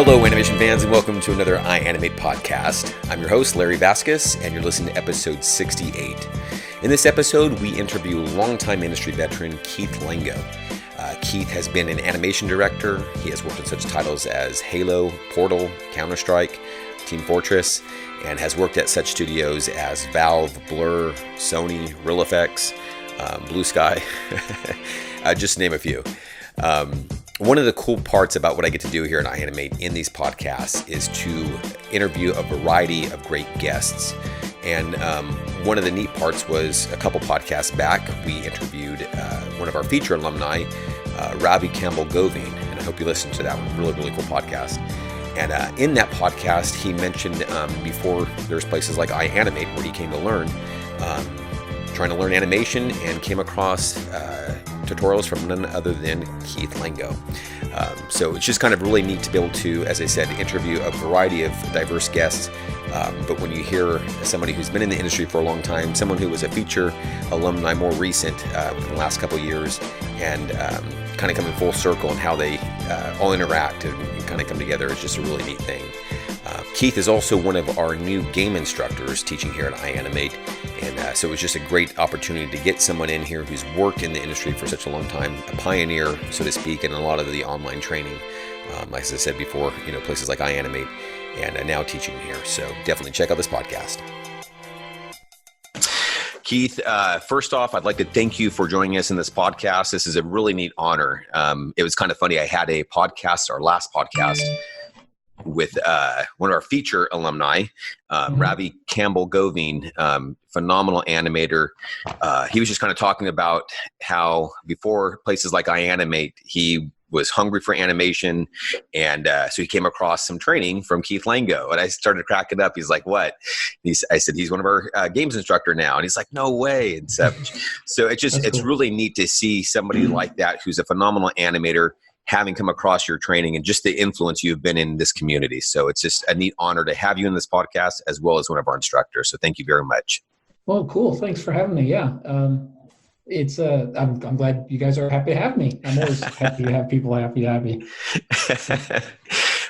Hello, animation fans, and welcome to another iAnimate podcast. I'm your host, Larry Vasquez, and you're listening to episode 68. In this episode, we interview longtime industry veteran Keith Lango. Keith has been an animation director. He has worked on such titles as Halo, Portal, Counter-Strike, Team Fortress, and has worked at such studios as Valve, Blur, Sony, Real Effects, Blue Sky, just to name a few. One of the cool parts about what I get to do here at iAnimate in these podcasts is to interview a variety of great guests. And one of the neat parts was a couple podcasts back, we interviewed one of our feature alumni, Ravi Campbell-Govine, and I hope you listened to that one. Really cool podcast. And in that podcast, he mentioned before there's places like iAnimate where he came to learn, trying to learn animation, and came across tutorials from none other than Keith Lango. So it's just kind of really neat to be able to, as I said, interview a variety of diverse guests. But when you hear somebody who's been in the industry for a long time, someone who was a feature alumni more recent in the last couple of years, and kind of coming full circle and how they all interact and kind of come together is just a really neat thing. Keith is also one of our new game instructors teaching here at iAnimate, and so it was just a great opportunity to get someone in here who's worked in the industry for such a long time, a pioneer, so to speak, in a lot of the online training. Like I said before, places like iAnimate, and now teaching here. So definitely check out this podcast. Keith, first off, I'd like to thank you for joining us in this podcast. This is a really neat honor. It was kind of funny. I had a podcast, our last podcast, with one of our feature alumni, Ravi Campbell-Govine, phenomenal animator. He was just kind of talking about how before places like iAnimate, he was hungry for animation, and so he came across some training from Keith Lango, and I started cracking up. He's like, "What?" I said, "He's one of our games instructor now," and he's like, "No way!" And so it's cool. Really neat to see somebody like that who's a phenomenal animator having come across your training and just the influence you've been in this community. So it's just a neat honor to have you in this podcast as well as one of our instructors. So thank you very much. Well, cool. Thanks for having me. Yeah. It's I'm glad you guys are happy to have me. I'm always happy to have people happy to have me.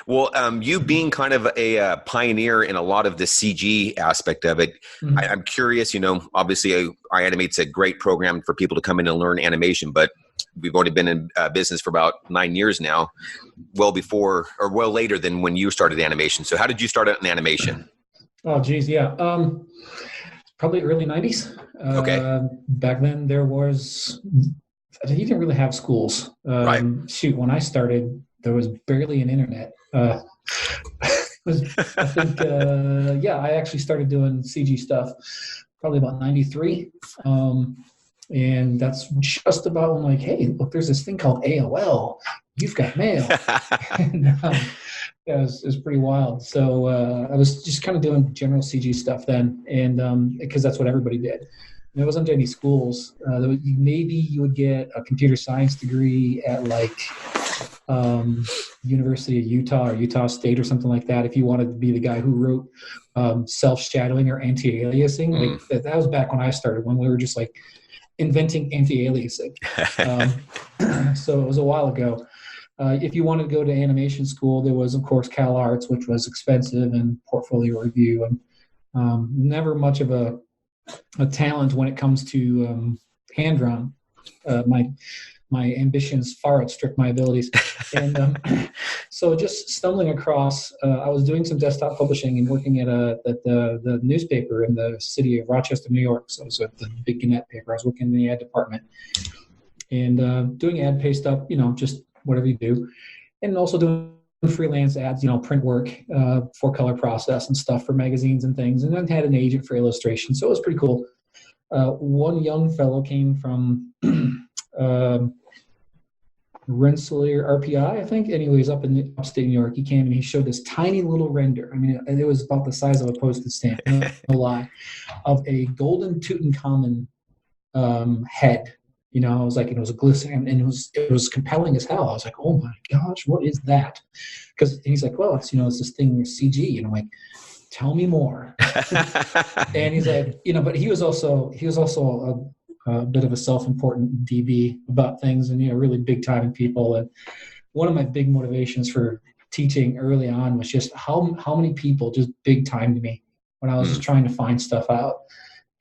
Well, you being kind of a pioneer in a lot of the CG aspect of it, mm-hmm. I'm curious, obviously iAnimate's a great program for people to come in and learn animation, but we've only been in business for about 9 years now, well later than when you started animation. So how did you start out in animation? Oh, geez, yeah. Probably early 90s. Okay. Back then you didn't really have schools. Right. Shoot, when I started, there was barely an internet. I actually started doing CG stuff probably about 93. And that's just about when, like, hey, look, there's this thing called AOL. You've got mail. And, it was pretty wild. So I was just kind of doing general CG stuff then, and because that's what everybody did. And it wasn't any schools. Maybe you would get a computer science degree at like University of Utah or Utah State or something like that if you wanted to be the guy who wrote self-shadowing or anti-aliasing. Like, that was back when I started, when we were just like inventing anti-aliasing. So it was a while ago. If you wanted to go to animation school, there was, of course, Cal Arts, which was expensive, and portfolio review, and never much of a talent when it comes to hand-drawn. My ambitions far outstrip my abilities. And so just stumbling across, I was doing some desktop publishing and working at the newspaper in the city of Rochester, New York. So it was at the big Gannett paper. I was working in the ad department and doing ad pay stuff, just whatever you do. And also doing freelance ads, print work, for color process and stuff for magazines and things. And then had an agent for illustration. So it was pretty cool. One young fellow came from Rensselaer RPI, I think. Anyways, up in upstate New York, he came and he showed this tiny little render. I mean, it was about the size of a postage stamp, no lie, of a golden Tutankhamun head. I was like, it was a glistening, and it was compelling as hell. I was like, oh my gosh, what is that? Because he's like, well, it's this thing with CG, and I'm like, tell me more. And he's like, but he was also a bit of a self-important DB about things, and really big time in people. And one of my big motivations for teaching early on was just how many people just big timed me when I was just trying to find stuff out.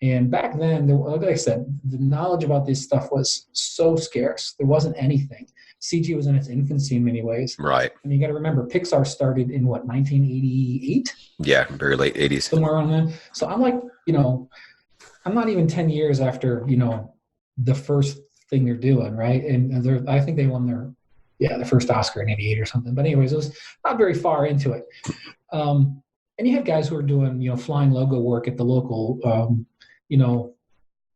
And back then, like I said, the knowledge about this stuff was so scarce. There wasn't anything. CG was in its infancy in many ways. Right. And you got to remember, Pixar started in 1988? Yeah, very late 80s. Somewhere around there. So I'm like, I'm not even 10 years after, the first thing they're doing, right? And I think they won their first Oscar in 88 or something. But anyways, it was not very far into it. And you had guys who were doing, flying logo work at the local,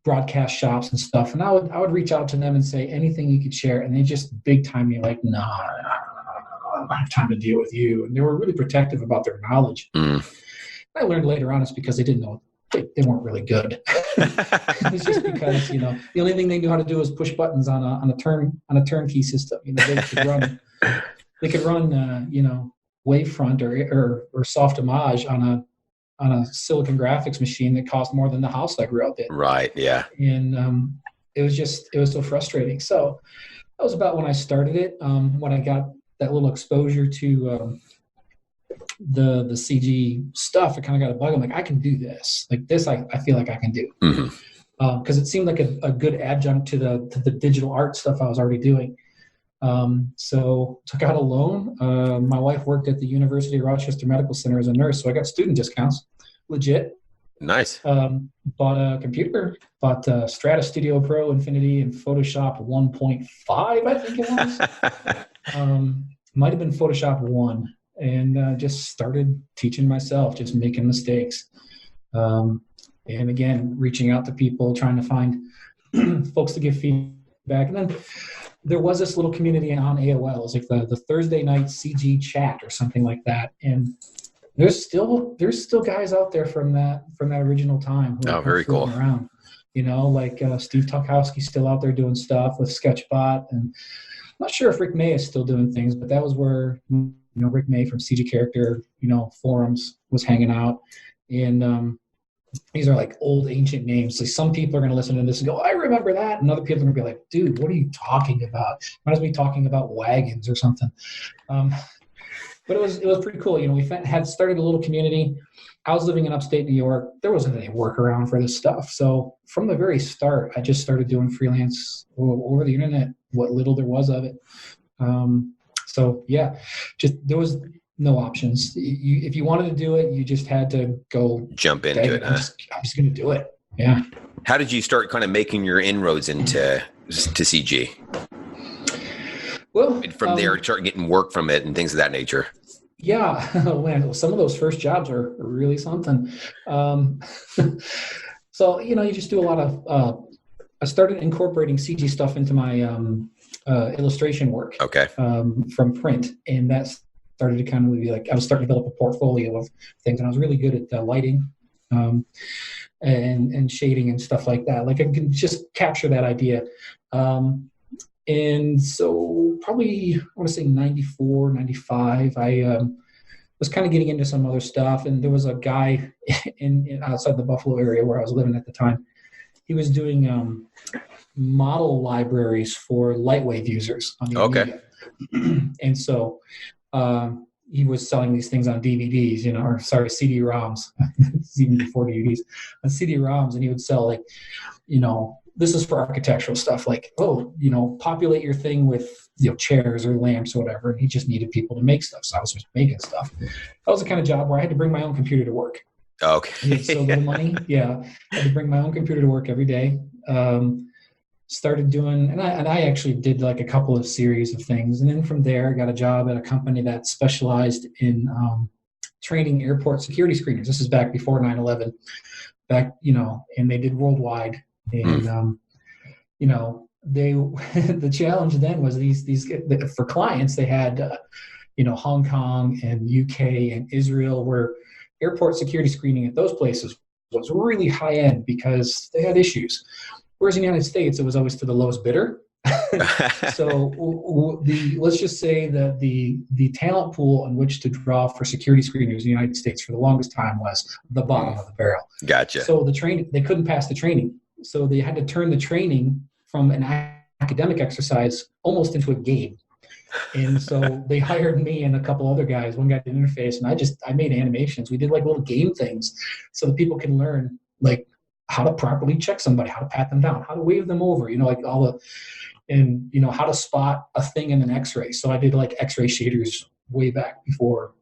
broadcast shops and stuff. And I would reach out to them and say anything you could share. And they just big time me like, no, I don't have time to deal with you. And they were really protective about their knowledge. I learned later on it's because they didn't know, they weren't really good. It's just because, the only thing they knew how to do was push buttons on a turnkey system. They could run Wavefront or Soft Image on a Silicon Graphics machine that cost more than the house I grew up in. Right. Yeah. And it was so frustrating. So that was about when I started it. When I got that little exposure to the CG stuff, I kind of got a bug. I'm like, I can do this. Like this, I feel like I can do. Because it seemed like a good adjunct to the digital art stuff I was already doing. So took out a loan. My wife worked at the University of Rochester Medical Center as a nurse, so I got student discounts. Legit. Nice. Bought a computer, bought Strata Studio Pro, Infinity, and Photoshop 1.5, I think it was. Might have been Photoshop 1. And just started teaching myself, just making mistakes. And again, reaching out to people, trying to find folks to give feedback. And then there was this little community on AOL. It was like the Thursday night CG chat or something like that. And there's still guys out there from that original time. Oh, very cool. Around, like Steve Tukowski's still out there doing stuff with Sketchbot. And I'm not sure if Rick May is still doing things, but that was where Rick May from CG Character, forums was hanging out. And these are like old ancient names. So some people are going to listen to this and go, I remember that. And other people are going to be like, dude, what are you talking about? Might as well be talking about wagons or something. But it was pretty cool. We had started a little community. I was living in upstate New York. There wasn't any workaround for this stuff. So from the very start, I just started doing freelance over the internet, what little there was of it. So yeah, just there was no options. If you wanted to do it, you just had to go jump into it. I'm just going to do it. Yeah. How did you start kind of making your inroads into CG? Well, from there, start getting work from it and things of that nature. Yeah, man, some of those first jobs are really something. So you just do a lot of. I started incorporating CG stuff into my illustration work. Okay. From print, and that started to kind of be like I was starting to build up a portfolio of things, and I was really good at lighting, and shading and stuff like that. Like I can just capture that idea. And so probably I want to say 94, 95, I was kind of getting into some other stuff, and there was a guy in outside the Buffalo area where I was living at the time. He was doing model libraries for Lightwave users on the Amiga. And so he was selling these things on DVDs, CD-ROMs, even before DVDs, on CD-ROMs, and he would sell this is for architectural stuff, like, populate your thing with, chairs or lamps or whatever. And he just needed people to make stuff. So I was just making stuff. That was the kind of job where I had to bring my own computer to work. Okay. I had so little money. Yeah. I had to bring my own computer to work every day. Started doing, and I actually did like a couple of series of things. And then from there, I got a job at a company that specialized in training airport security screeners. This is back before 9/11. And they did worldwide. And the challenge then was these for clients they had Hong Kong and UK and Israel, where airport security screening at those places was really high end because they had issues. Whereas in the United States, it was always to the lowest bidder. So let's just say that the talent pool on which to draw for security screeners in the United States for the longest time was the bottom of the barrel. Gotcha. So they couldn't pass the training. So they had to turn the training from an academic exercise almost into a game. And so they hired me and a couple other guys. One guy did interface, and I made animations. We did like little game things so that people can learn like how to properly check somebody, how to pat them down, how to wave them over, like all the, and how to spot a thing in an X-ray. So I did like X-ray shaders way back before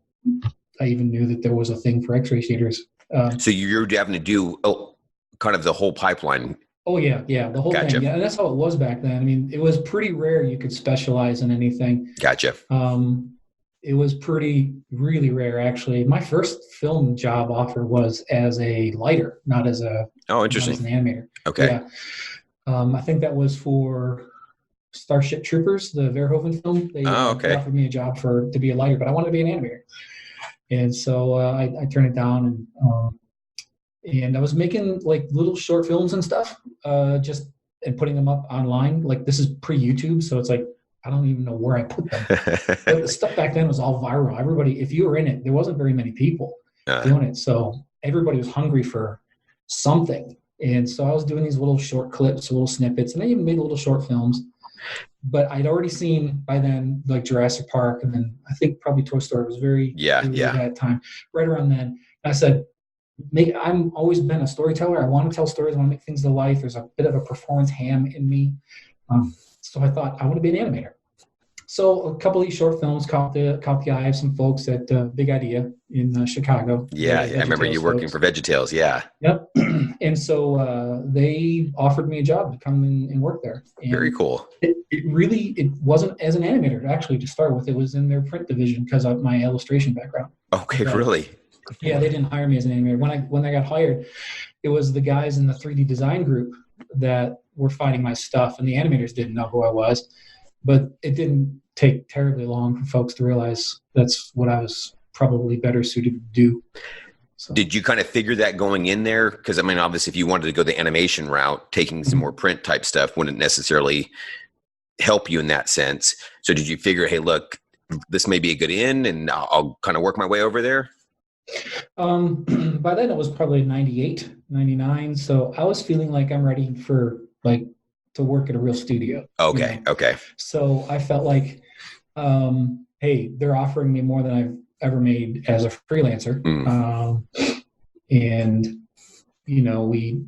I even knew that there was a thing for X-ray shaders. So you're having to do kind of the whole pipeline. Oh yeah, the whole Gotcha. thing. Yeah, and that's how it was back then. I mean, it was pretty rare you could specialize in anything. Gotcha. It was really rare, actually. My first film job offer was as a lighter, not as an animator. Okay. Yeah. I think that was for Starship Troopers, the Verhoeven film. They offered me a job to be a lighter, but I wanted to be an animator. And so I turned it down, and I was making like little short films and stuff, and putting them up online. Like, this is pre-YouTube, so it's like I don't even know where I put them. But the stuff back then was all viral. Everybody, if you were in it, there wasn't very many people doing it, so everybody was hungry for something. And so I was doing these little short clips, little snippets, and I even made little short films. But I'd already seen by then like Jurassic Park, and then I think probably Toy Story was very at that time, right around then. And I said, I've always been a storyteller. I want to tell stories. I want to make things to life. There's a bit of a performance ham in me. So I thought I want to be an animator. So a couple of these short films caught the eye of some folks at Big Idea in Chicago. Yeah, I remember you working for VeggieTales. Yeah. Yep. And so they offered me a job to come in and work there. And very cool. It wasn't as an animator actually to start with. It was in their print division because of my illustration background. Okay, really? Yeah, they didn't hire me as an animator. When I got hired, it was the guys in the 3D design group that were finding my stuff, and the animators didn't know who I was. But it didn't take terribly long for folks to realize that's what I was probably better suited to do. So. Did you kind of figure that going in there? Because I mean, obviously, if you wanted to go the animation route, taking some more print type stuff wouldn't necessarily help you in that sense. So did you figure, hey, look, this may be a good in, and I'll kind of work my way over there? By then it was probably 98, 99. So I was feeling like I'm ready for to work at a real studio. Okay. Okay. So I felt like, hey, they're offering me more than I've ever made as a freelancer. And, we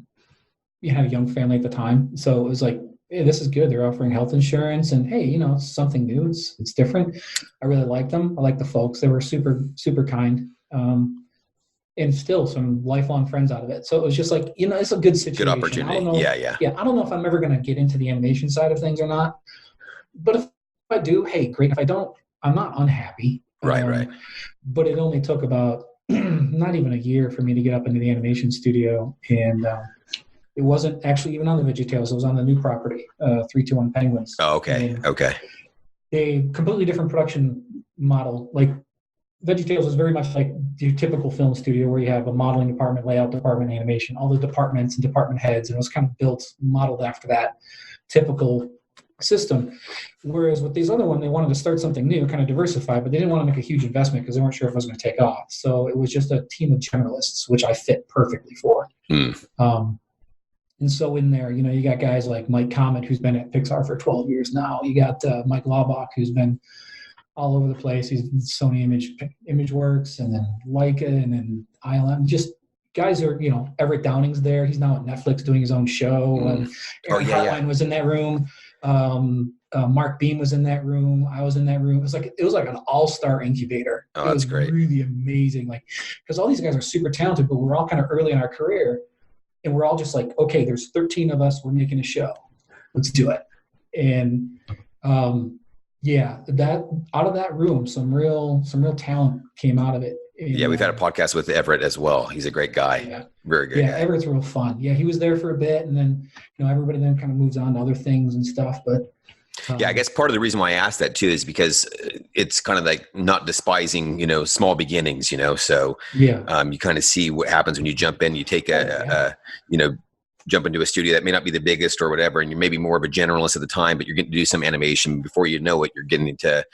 had a young family at the time. So it was like, hey, this is good. They're offering health insurance, and hey, it's something new. It's different. I really liked them. I liked the folks. They were super, super kind. And still some lifelong friends out of it. So it was just like, it's a good situation. Good opportunity. I don't know, yeah. I don't know if I'm ever going to get into the animation side of things or not, but if I do, hey, great. If I don't, I'm not unhappy. Right. But it only took about not even a year for me to get up into the animation studio. And it wasn't actually even on the VeggieTales. It was on the new property, 321 Penguins. Oh, okay. And okay. A completely different production model. Like, VeggieTales is very much like your typical film studio where you have a modeling department, layout department, animation, all the departments and department heads, and it was kind of modeled after that typical system. Whereas with these other one, they wanted to start something new, kind of diversify, but they didn't want to make a huge investment because they weren't sure if it was going to take off. So it was just a team of generalists, which I fit perfectly for. And so in there, you got guys like Mike Comet, who's been at Pixar for 12 years now. You got Mike Laubach, who's been all over the place. He's Sony ImageWorks, and then Leica, and then Island. Just guys are, Everett Downing's there. He's now at Netflix doing his own show. And Aaron Hartline was in that room. Mark Beam was in that room. I was in that room. It was like an all-star incubator. Oh, that's great. Really amazing. Because all these guys are super talented, but we're all kind of early in our career, and we're all just like, okay, there's 13 of us. We're making a show. Let's do it. And that out of that room, some real talent came out of it. And, we've had a podcast with Everett as well. He's a great guy. Yeah. Very good. Yeah, Everett's real fun. Yeah, he was there for a bit, and then everybody then kind of moves on to other things and stuff. But I guess part of the reason why I asked that too is because it's kind of like not despising, small beginnings, So you kind of see what happens when you jump in. You take jump into a studio that may not be the biggest or whatever, and you're maybe more of a generalist at the time, but you're getting to do some animation. Before you know it, you're getting to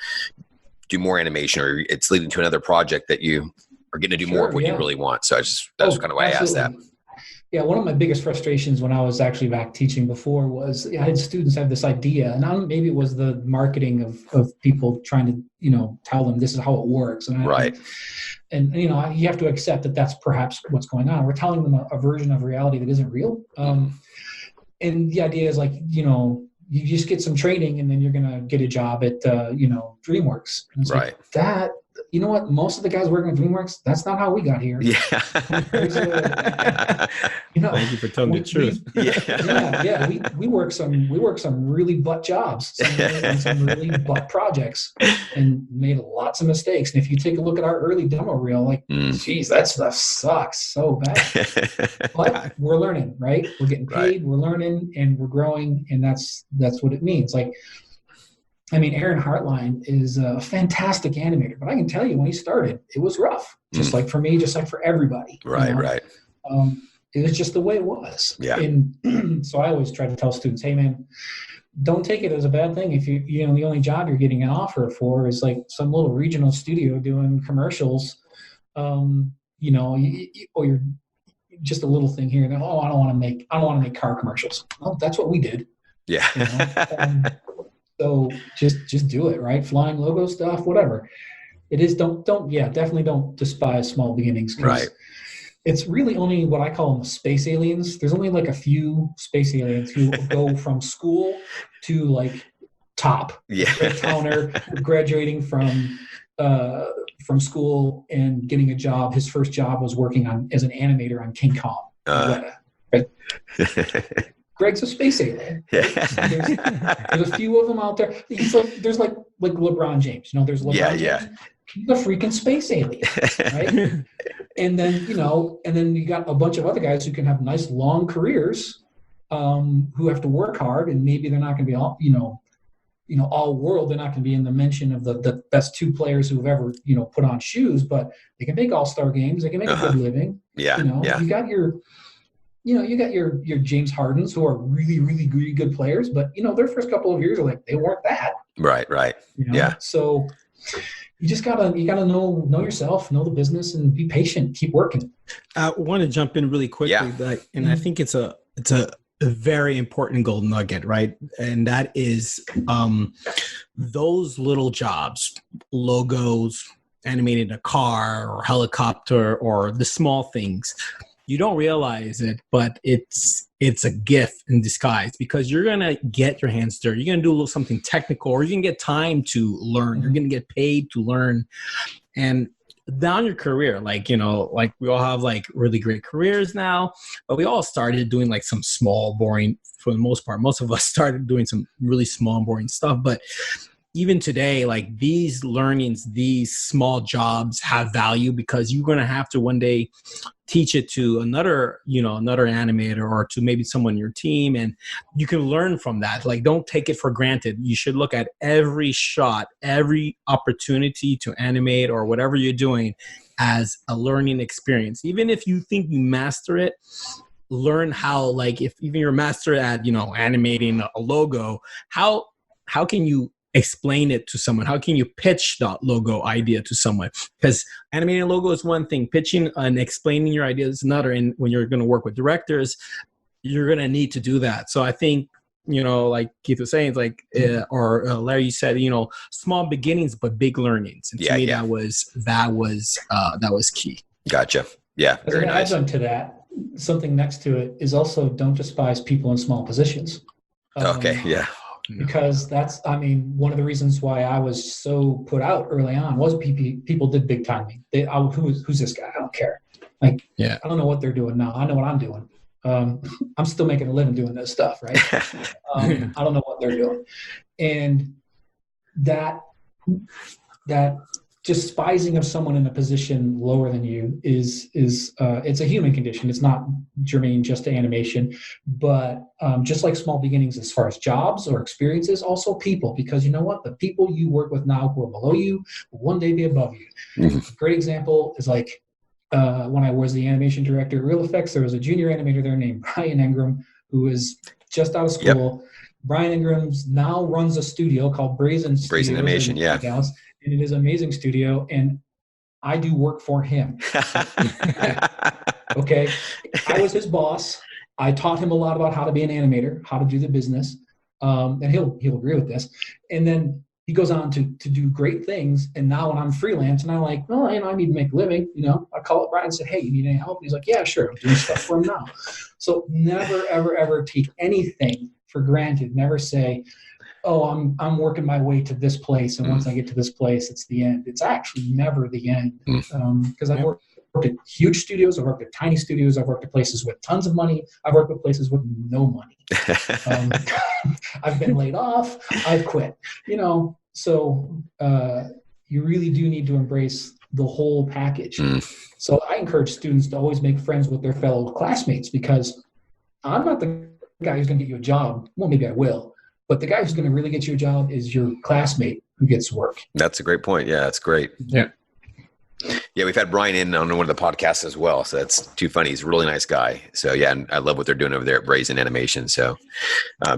do more animation, or it's leading to another project that you are getting to do more of what you really want. So that's kind of why I asked that. one of my biggest frustrations when I was actually back teaching before was I had students have this idea, and maybe it was the marketing of people trying to, tell them this is how it works. Right. And you have to accept that that's perhaps what's going on. We're telling them a version of reality that isn't real. And the idea is like, you just get some training and then you're going to get a job at, DreamWorks. And it's Right. like that. You know what? Most of the guys working at DreamWorks, that's not how we got here. Yeah. Thank you for telling the truth. We work some really butt jobs, some really butt projects, and made lots of mistakes. And if you take a look at our early demo reel, like, geez, that stuff sucks so bad. But we're learning, right? We're getting paid, Right. We're learning, and we're growing, and that's what it means. Like, I mean, Aaron Hartline is a fantastic animator, but I can tell you when he started, it was rough, just like for me, just like for everybody. Right, right. It was just the way it was. Yeah. And so I always try to tell students, hey, man, don't take it as a bad thing. If the only job you're getting an offer for is like some little regional studio doing commercials, or you're just a little thing here. And, I don't want to make car commercials. Well, that's what we did. Yeah. So just do it, right? Flying logo stuff, whatever it is. Definitely don't despise small beginnings. Right. It's really only what I call them space aliens. There's only like a few space aliens who go from school to like top. Yeah. Towner graduating from school and getting a job. His first job was working as an animator on King Kong. Right? Greg's a space alien. There's a few of them out there. There's like LeBron James. There's LeBron James. He's a freaking space alien, right? And then you got a bunch of other guys who can have nice long careers, who have to work hard, and maybe they're not going to be all all world. They're not going to be in the mention of the best two players who've ever put on shoes, but they can make all-star games. They can make a good living. Yeah. You got your James Hardens who are really, really, really good players, but their first couple of years are like they weren't that. Right. Yeah. So you just gotta know yourself, know the business, and be patient. Keep working. I want to jump in really quickly, I think it's a very important gold nugget, right? And that is those little jobs, logos, animating a car or helicopter, or the small things. You don't realize it, but it's a gift in disguise, because you're going to get your hands dirty. You're going to do a little something technical, or you can get time to learn. You're going to get paid to learn. And down your career, like we all have like really great careers now, but we all started doing like some small, boring, for the most part. Most of us started doing some really small and boring stuff. But even today, like these learnings, these small jobs have value, because you're going to have to one day teach it to another animator, or to maybe someone in your team, and you can learn from that. Like, don't take it for granted. You should look at every shot, every opportunity to animate or whatever you're doing as a learning experience. Even if you think you master it, learn how, like, if even you're a master at, animating a logo, how can you explain it to someone? How can you pitch that logo idea to someone? Because animating a logo is one thing, pitching and explaining your idea is another. And when you're going to work with directors, you're going to need to do that. So I think, like Keith was saying, like, or Larry, you said, small beginnings but big learnings. And to me, that was key. Gotcha. Yeah, very nice. As an adjunct to that, something next to it is also don't despise people in small positions. Okay. Yeah. Because that's, one of the reasons why I was so put out early on was people did big timing. Who's this guy? I don't care. I don't know what they're doing now. I know what I'm doing. I'm still making a living doing this stuff, right? I don't know what they're doing. And that despising of someone in a position lower than you is it's a human condition. It's not germane just to animation, but just like small beginnings as far as jobs or experiences, also people, because you know what? The people you work with now who are below you will one day be above you. A great example is like when I was the animation director at Real Effects, there was a junior animator there named Brian Ingram, who was just out of school. Yep. Brian Ingram's now runs a studio called Brazen Animation, Dallas, and it is an amazing studio, and I do work for him. Okay. I was his boss. I taught him a lot about how to be an animator, how to do the business. And he'll agree with this. And then he goes on to do great things. And now when I'm freelance and I'm like, well, I need to make a living, I call up Brian and say, hey, you need any help? And he's like, yeah, sure. I'm doing stuff for him now. So never, ever, ever take anything for granted. Never say, oh, I'm working my way to this place. And once I get to this place, it's the end. It's actually never the end. Because I've worked at huge studios. I've worked at tiny studios. I've worked at places with tons of money. I've worked at places with no money. I've been laid off. I've quit. So you really do need to embrace the whole package. So I encourage students to always make friends with their fellow classmates, because I'm not the guy who's going to get you a job. Well, maybe I will. But the guy who's going to really get you a job is your classmate who gets work. That's a great point. Yeah, that's great. Yeah. Yeah, we've had Brian in on one of the podcasts as well. So that's too funny. He's a really nice guy. So yeah, and I love what they're doing over there at Brazen Animation. So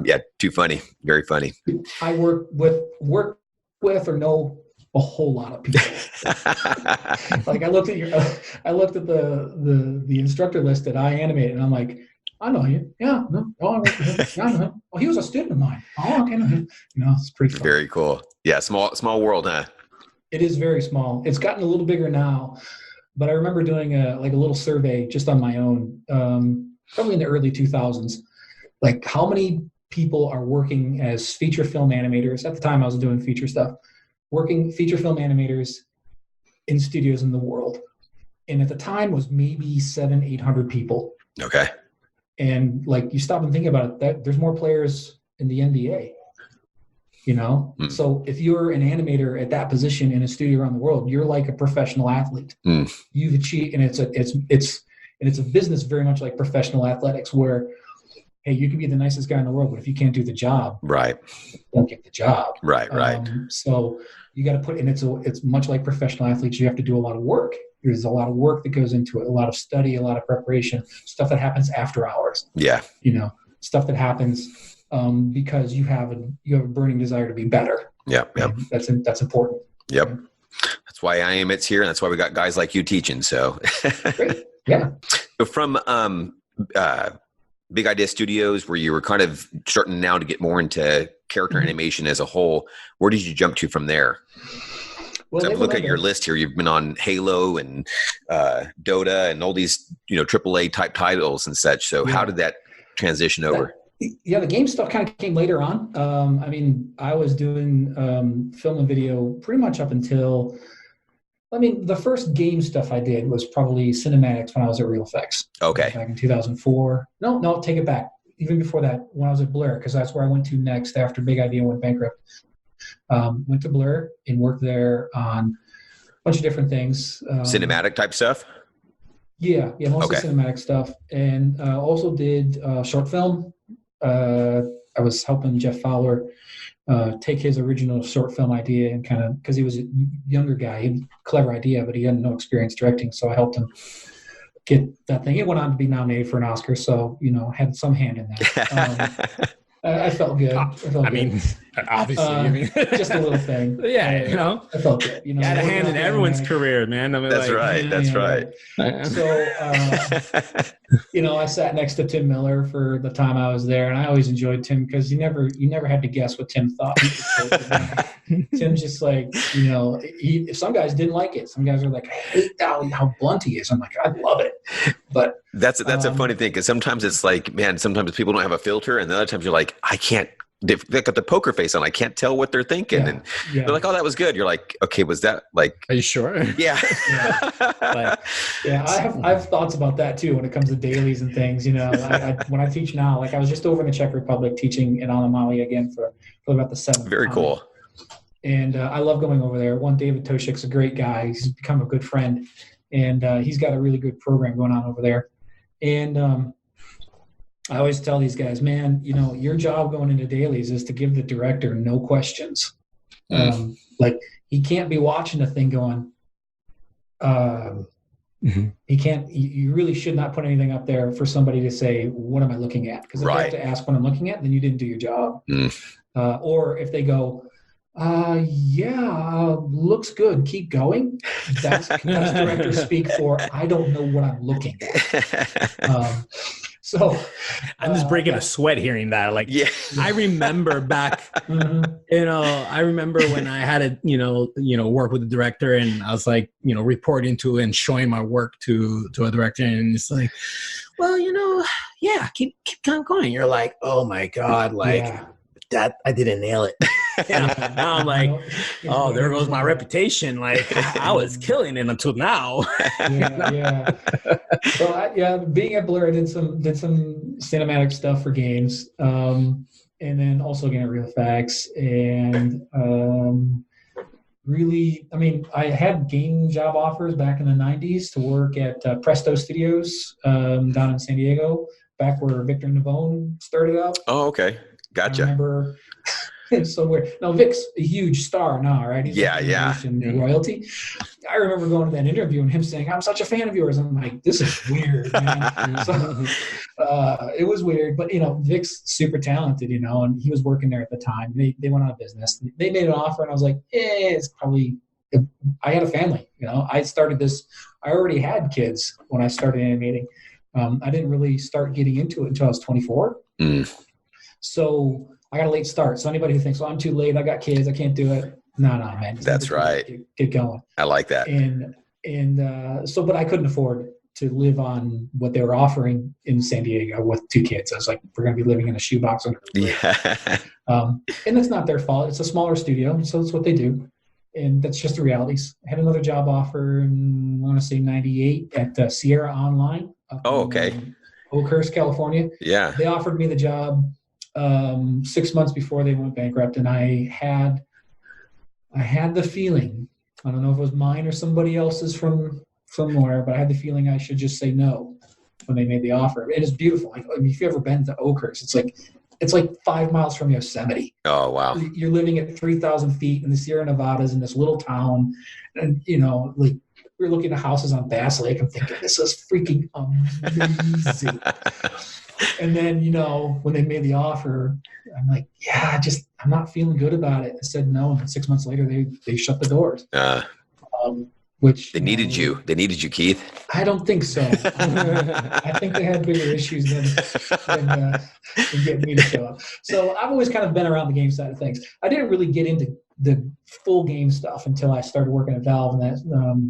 yeah, too funny. Very funny. I work with or know a whole lot of people. Like I looked at the instructor list at iAnimate, and I'm like, I know you. Yeah, no, I work with him. Yeah, I know him. Oh, he was a student of mine. Oh, okay, know him. It's pretty fun. Very cool. Yeah, small world, huh? It is very small. It's gotten a little bigger now, but I remember doing a little survey just on my own, probably in the early 2000s. Like, how many people are working as feature film animators? At the time, I was doing feature stuff. Working feature film animators in studios in the world, and at the time was maybe 700-800 people. Okay. And like, you stop and think about it, that there's more players in the NBA, So if you're an animator at that position in a studio around the world, you're like a professional athlete. You've achieved, and it's a business very much like professional athletics, where, hey, you can be the nicest guy in the world, but if you can't do the job, right, you don't get the job. Right. So you got to put, and it's much like professional athletes. You have to do a lot of work. There's a lot of work that goes into it, a lot of study, a lot of preparation, stuff that happens after hours. Yeah. Stuff that happens because you have a burning desire to be better. Yeah. That's important. Yep. That's why iAnimate's here, and that's why we got guys like you teaching. So great. Yeah. From Big Idea Studios, where you were kind of starting now to get more into character animation as a whole, where did you jump to from there? Well, I'm looking at your list here. You've been on Halo and Dota and all these, AAA type titles and such. So how did that transition over? The game stuff kind of came later on. I was doing film and video pretty much up until, the first game stuff I did was probably cinematics when I was at RealFX. Okay. Back in 2004. No, take it back. Even before that, when I was at Blur, because that's where I went to next after Big Idea went bankrupt. Went to Blur and worked there on a bunch of different things. Cinematic type stuff? Yeah, mostly cinematic stuff. And also did short film. I was helping Jeff Fowler take his original short film idea and kind of, because he was a younger guy, he had a clever idea, but he had no experience directing. So I helped him get that thing. It went on to be nominated for an Oscar. So, had some hand in that. I felt good. Obviously, just a little thing. Yeah, I felt good. You had a hand in everyone's career, man. That's right. So, I sat next to Tim Miller for the time I was there, and I always enjoyed Tim because you never had to guess what Tim thought. Tim's just like, some guys didn't like it. Some guys are like, I hate how blunt he is. I'm like, I love it. But that's a funny thing, because sometimes it's like, man, sometimes people don't have a filter, and the other times you're like, I can't. They've got the poker face on. I can't tell what they're thinking. And they're like, oh, that was good. You're like, okay, was that like... Are you sure? Yeah. I have thoughts about that too when it comes to dailies and things. When I teach now, like I was just over in the Czech Republic teaching in Alamali again for about the 7th Very time. Cool. And I love going over there. David Toshik's a great guy. He's become a good friend. And he's got a really good program going on over there. And I always tell these guys, man, your job going into dailies is to give the director no questions. Like, he can't be watching the thing going, he can't, you really should not put anything up there for somebody to say, what am I looking at? Because if they have to ask what I'm looking at, then you didn't do your job. Or if they go, Looks good. Keep going. That's director speak for I don't know what I'm looking at. So I'm just breaking a sweat hearing that. Like, I remember back, I remember when I had to, work with the director, and I was like, reporting to and showing my work to a director, and it's like, well, keep going. You're like, oh my God, that I didn't nail it. Now I'm like, oh, there goes my reputation. Like, I was killing it until now. Well, being at Blur, I did some cinematic stuff for games, and then also again at Real Facts, and really, I mean, I had game job offers back in the '90s to work at Presto Studios down in San Diego, back where Victor Navone started out. Oh, okay, gotcha. I remember. It's so weird. Now, Vic's a huge star now, right? He's royalty. I remember going to that interview and him saying, "I'm such a fan of yours." I'm like, "This is weird, man." So it was weird, but Vic's super talented, and he was working there at the time. They went out of business. They made an offer, and I was like, it's probably. I had a family, I started this. I already had kids when I started animating. I didn't really start getting into it until I was 24. So I got a late start. So anybody who thinks, well, I'm too late, I got kids, I can't do it. No, man. That's right. Get going. I like that. But I couldn't afford to live on what they were offering in San Diego with 2 kids. I was like, we're going to be living in a shoebox. And that's not their fault. It's a smaller studio, so that's what they do. And that's just the realities. I had another job offer in, I want to say 98 at Sierra Online. In Oakhurst, California. Yeah. They offered me the job 6 months before they went bankrupt, and I had the feeling, I don't know if it was mine or somebody else's from somewhere, but I had the feeling I should just say no when they made the offer. It is beautiful. Like, if you've ever been to Oakhurst, it's like 5 miles from Yosemite. Oh, wow. You're living at 3,000 feet in the Sierra Nevadas in this little town, and we're looking at houses on Bass Lake. I'm thinking, this is freaking amazing. And then, when they made the offer, I'm like, I'm not feeling good about it. I said no. And 6 months later, they shut the doors. Which they needed you. They needed you, Keith. I don't think so. I think they had bigger issues than getting me to show up. So I've always kind of been around the game side of things. I didn't really get into the full game stuff until I started working at Valve, and that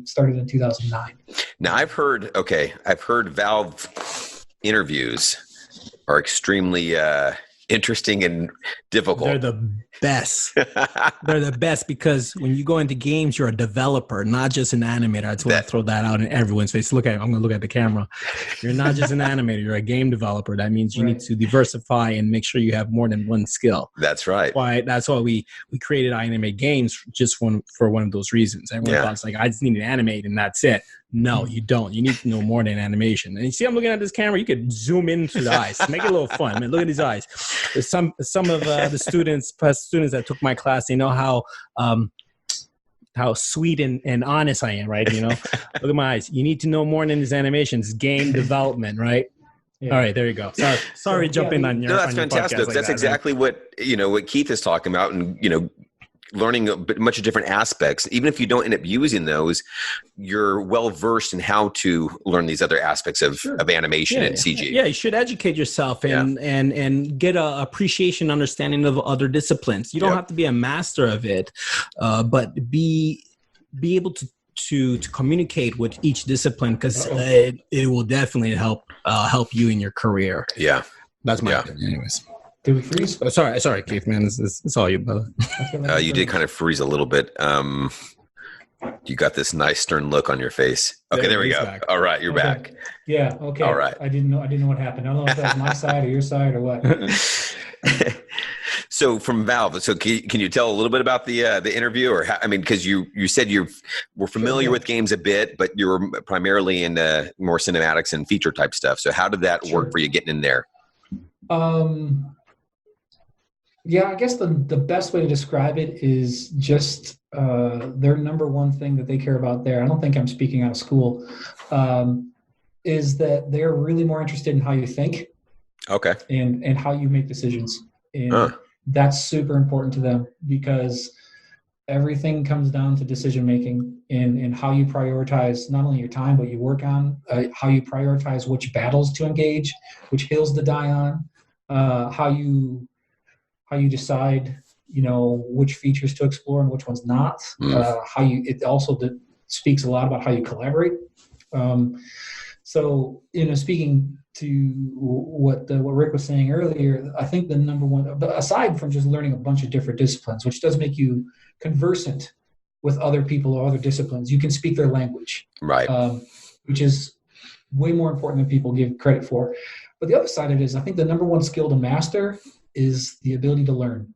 started in 2009. Now I've heard Valve interviews are extremely interesting and difficult. They're the best. They're the best because when you go into games, you're a developer, not just an animator. I just want to throw that out in everyone's face. I'm going to look at the camera. You're not just an animator. You're a game developer. That means you need to diversify and make sure you have more than one skill. That's right. That's why we created iAnimate games just for one of those reasons. Everyone thought it's like, I just need to animate and that's it. No, you don't. You need to know more than animation. And you see, I'm looking at this camera. You could zoom into the eyes, make it a little fun. I mean, look at these eyes. There's some of the students that took my class. They know how sweet and honest I am, right? Look at my eyes. You need to know more than these animations. Game development, right? Yeah. All right, there you go. Sorry, jumping on your. No, that's fantastic. Like that's exactly what Keith is talking about, and learning much different aspects. Even if you don't end up using those, you're well versed in how to learn these other aspects of animation and CG. Yeah, you should educate yourself and get a appreciation, understanding of other disciplines. You don't have to be a master of it, but be able to communicate with each discipline, because it will definitely help you in your carear. Yeah, that's my opinion. Anyways. Did we freeze? Sorry, Keith, man. It's all you, brother. You did kind of freeze a little bit. You got this nice stern look on your face. Okay, there we go. Back. All right, you're back. Yeah. Okay. All right. I didn't know what happened. I don't know if that was my side or your side or what. So from Valve, can you tell a little bit about the interview, or because you said you were familiar with games a bit, but you were primarily in more cinematics and feature type stuff. So how did that work for you getting in there? Yeah, I guess the best way to describe it is just their number one thing that they care about there. I don't think I'm speaking out of school. Is that they're really more interested in how you think, and how you make decisions, and that's super important to them, because everything comes down to decision making and how you prioritize not only your time, but you work on how you prioritize which battles to engage, which hills to die on, how you decide, which features to explore and which ones not. It also speaks a lot about how you collaborate. So, speaking to what Rick was saying earlier, I think the number one, aside from just learning a bunch of different disciplines, which does make you conversant with other people or other disciplines, you can speak their language, right? Which is way more important than people give credit for. But the other side of it is, I think the number one skill to master is the ability to learn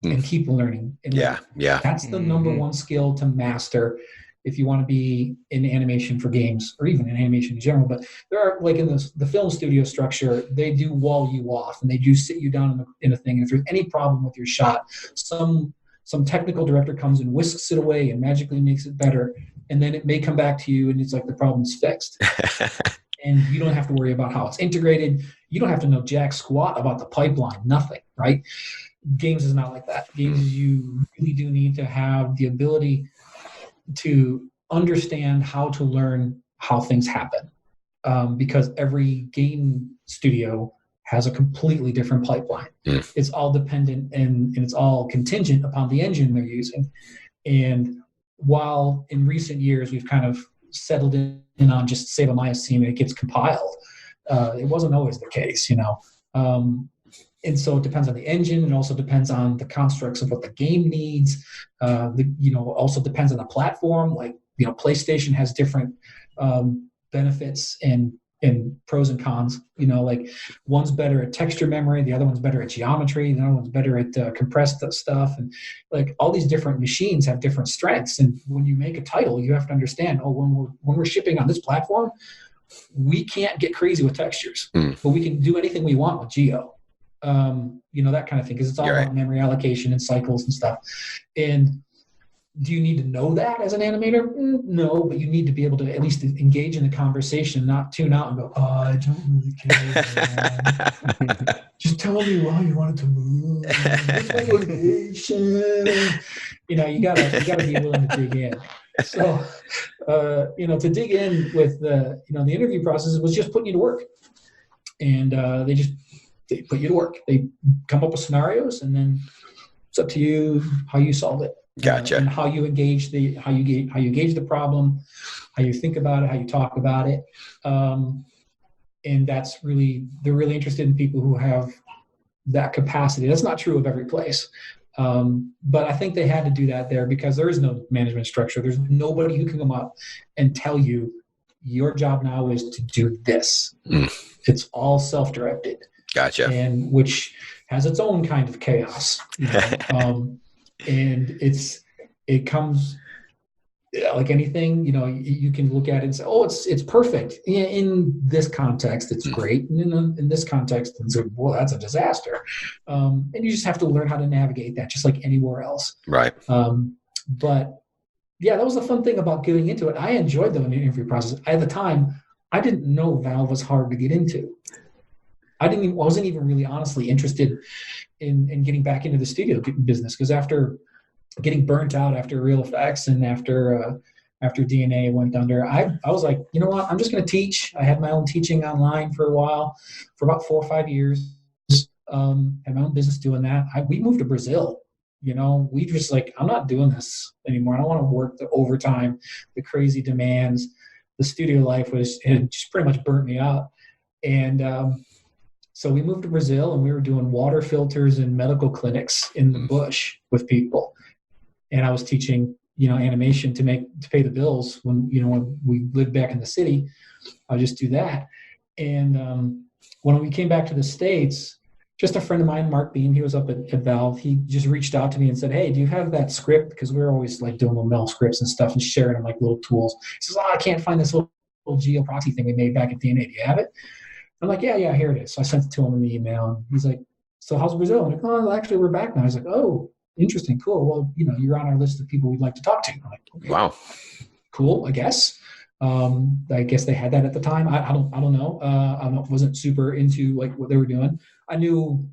and keep learning. And that's the number one skill to master if you want to be in animation for games or even in animation in general. But there are, like in the film studio structure, they do wall you off and they do sit you down in a thing. And if there's any problem with your shot, some technical director comes and whisks it away and magically makes it better. And then it may come back to you and it's like the problem's fixed. And you don't have to worry about how it's integrated. You don't have to know jack squat about the pipeline, nothing, right? Games is not like that. Games, you really do need to have the ability to understand how to learn how things happen, because every game studio has a completely different pipeline. It's all dependent and it's all contingent upon the engine they're using. And while in recent years we've kind of settled in on just save a Maya scene and it gets compiled, it wasn't always the case, and so it depends on the engine. It also depends on the constructs of what the game needs. Also depends on the platform. Like, PlayStation has different benefits and pros and cons. Like one's better at texture memory, the other one's better at geometry, the other one's better at compressed stuff. And like all these different machines have different strengths. And when you make a title, you have to understand, when we're shipping on this platform, we can't get crazy with textures, but we can do anything we want with geo. That kind of thing, because it's all about memory allocation and cycles and stuff. And do you need to know that as an animator? No, but you need to be able to at least engage in the conversation, not tune out and go, "Oh, I don't really care. Just tell me why you want it to move. What's my motivation?" You gotta be willing to dig in. So, to dig in with the interview process was just putting you to work, and they put you to work. They come up with scenarios, and then it's up to you how you solve it. Gotcha. And how you engage how you engage the problem, how you think about it, how you talk about it. And they're really interested in people who have that capacity. That's not true of every place. But I think they had to do that there because there is no management structure. There's nobody who can come up and tell you your job now is to do this. It's all self-directed. Gotcha. And which has its own kind of chaos. And it comes like anything, you can look at it and say, oh, it's perfect. In this context, it's great. And in this context, it's like, well, that's a disaster. And you just have to learn how to navigate that, just like anywhere else. Right. But yeah, that was the fun thing about getting into it. I enjoyed the interview process. At the time, I didn't know Valve was hard to get into. I wasn't even really honestly interested in getting back into the studio business, because after getting burnt out after Real Effects and after DNA went under, I was like, you know what? I'm just going to teach. I had my own teaching online for a while, for about 4 or 5 years. Had my own business doing that. We moved to Brazil. We just like, I'm not doing this anymore. I don't want to work the overtime, the crazy demands. The studio life had just pretty much burnt me out. And so we moved to Brazil, and we were doing water filters in medical clinics in the bush with people. And I was teaching, animation to pay the bills when we lived back in the city. I'll just do that. And when we came back to the States, just a friend of mine, Mark Beam, he was up at Valve. He just reached out to me and said, "Hey, do you have that script?" Because we were always like doing little mail scripts and stuff and sharing them like little tools. He says, "Oh, I can't find this little geo proxy thing we made back at DNA. Do you have it?" I'm like, yeah, here it is. So I sent it to him in the email, and he's like, "So how's Brazil?" I'm like, "Oh, actually, we're back now." He's like, "Oh, interesting, cool. Well, you're on our list of people we'd like to talk to." I'm like, okay, wow, cool, I guess. I guess they had that at the time. I don't know. I wasn't super into like what they were doing. I knew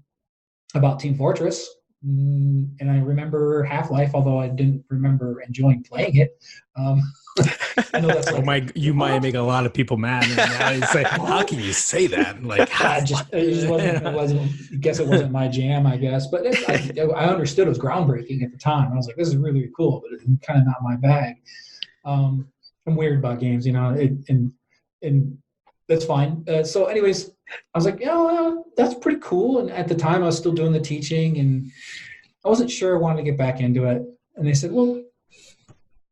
about Team Fortress. And I remember Half-Life, although I didn't remember enjoying playing it. I know that's like, you might make a lot of people mad. And say, how can you say that? Like, it just wasn't. I guess it wasn't my jam. I guess, but I understood it was groundbreaking at the time. I was like, this is really, really cool, but it's kind of not my bag. I'm weird about games, and that's fine. So, anyways, I was like, yeah, that's pretty cool. And at the time, I was still doing the teaching, and I wasn't sure I wanted to get back into it. And they said, well,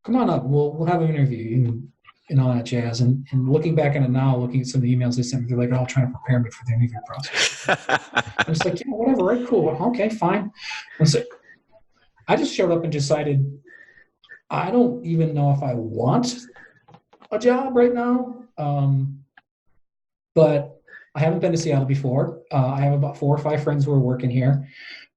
come on up. We'll have an interview and all that jazz. And looking back on it now, looking at some of the emails they sent me, they're like, all trying to prepare me for the interview process. I was like, yeah, whatever, right, cool. Okay, fine. So I just showed up and decided I don't even know if I want a job right now. But I haven't been to Seattle before. I have about 4 or 5 friends who are working here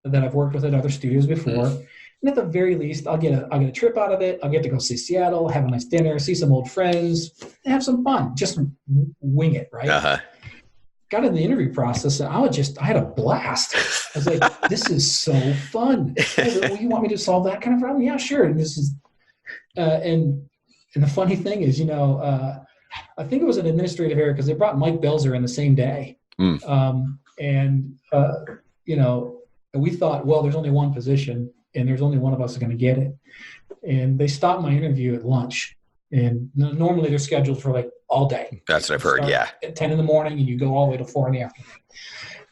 that I've worked with at other studios before. And at the very least, I'll get a trip out of it. I'll get to go see Seattle, have a nice dinner, see some old friends, and have some fun. Just wing it, right? Uh-huh. Got in the interview process, and I had a blast. I was like, this is so fun. Well, you want me to solve that kind of problem? Yeah, sure. And this is, and the funny thing is, I think it was an administrative error because they brought Mike Belzer in the same day. We thought, well, there's only one position and there's only one of us going to get it. And they stopped my interview at lunch. And normally they're scheduled for like all day. That's what I've heard, yeah. At 10 in the morning and you go all the way to 4 in the afternoon.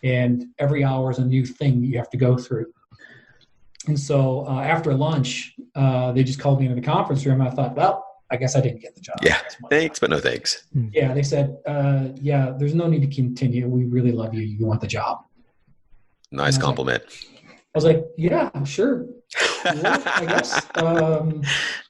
And every hour is a new thing you have to go through. And so after lunch, they just called me into the conference room. And I thought, well, I guess I didn't get the job. Yeah, thanks, but no thanks. Yeah, they said, there's no need to continue. We really love you. You want the job. Nice compliment. I was like, yeah, sure. Well, I guess.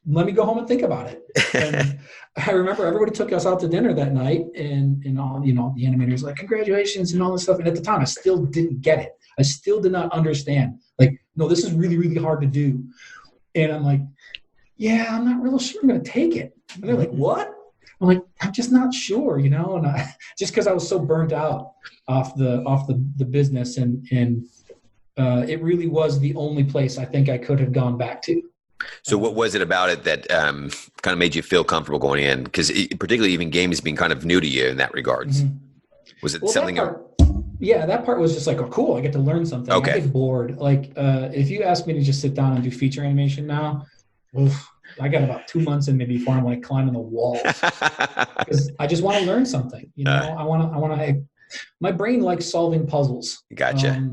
Let me go home and think about it. And I remember everybody took us out to dinner that night, and all the animators like, congratulations and all this stuff. And at the time, I still didn't get it. I still did not understand. Like, no, this is really, really hard to do. And I'm like, yeah, I'm not really sure I'm going to take it. And they're like, what? I'm like, I'm just not sure, and just because I was so burnt out off the business, and it really was the only place I think I could have gone back to. So what was it about it that kind of made you feel comfortable going in? Because particularly even games being kind of new to you in that regards. Mm-hmm. Was it something? That part was just like, oh, cool, I get to learn something. Okay. I get bored. Like if you ask me to just sit down and do feature animation now, I got about 2 months in me before I'm like climbing the walls because I just want to learn something. I want to. My brain likes solving puzzles. Gotcha.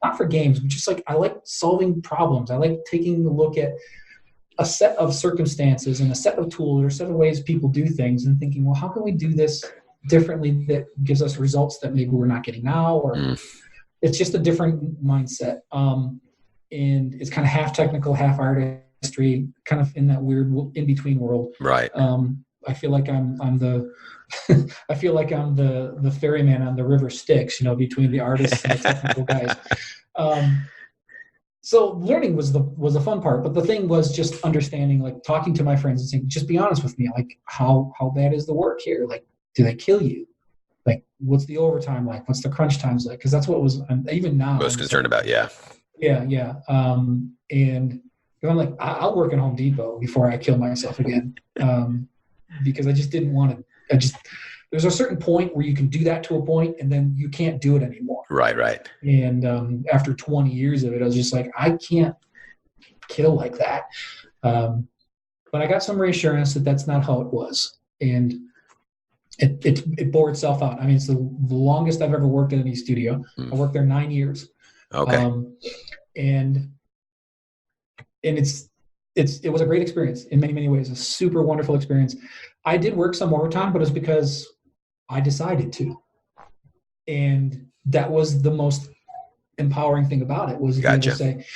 Not for games, but just like I like solving problems. I like taking a look at a set of circumstances and a set of tools or a set of ways people do things and thinking, well, how can we do this differently that gives us results that maybe we're not getting now, or it's just a different mindset. And it's kind of half technical, half artistry, kind of in that weird in-between world. Right. I feel like I'm the I feel like I'm the ferryman on the river Styx, between the artists and the technical guys. So learning was the fun part, but the thing was just understanding, like talking to my friends and saying, just be honest with me, like how bad is the work here? Like, do they kill you? Like, what's the overtime like? What's the crunch times like? Because that's what was even now most concerned about. Yeah. And I'm like, I'll work in Home Depot before I kill myself again, because I just didn't want to. There's a certain point where you can do that to a point, and then you can't do it anymore. Right. And after 20 years of it, I was just like, I can't kill like that. But I got some reassurance that that's not how it was, and it bore itself out. I mean, it's the longest I've ever worked in any studio. I worked there 9 years. Okay. And it was a great experience in many, many ways, a super wonderful experience. I did work some overtime, but it's because I decided to. And that was the most empowering thing about it, was being able to say,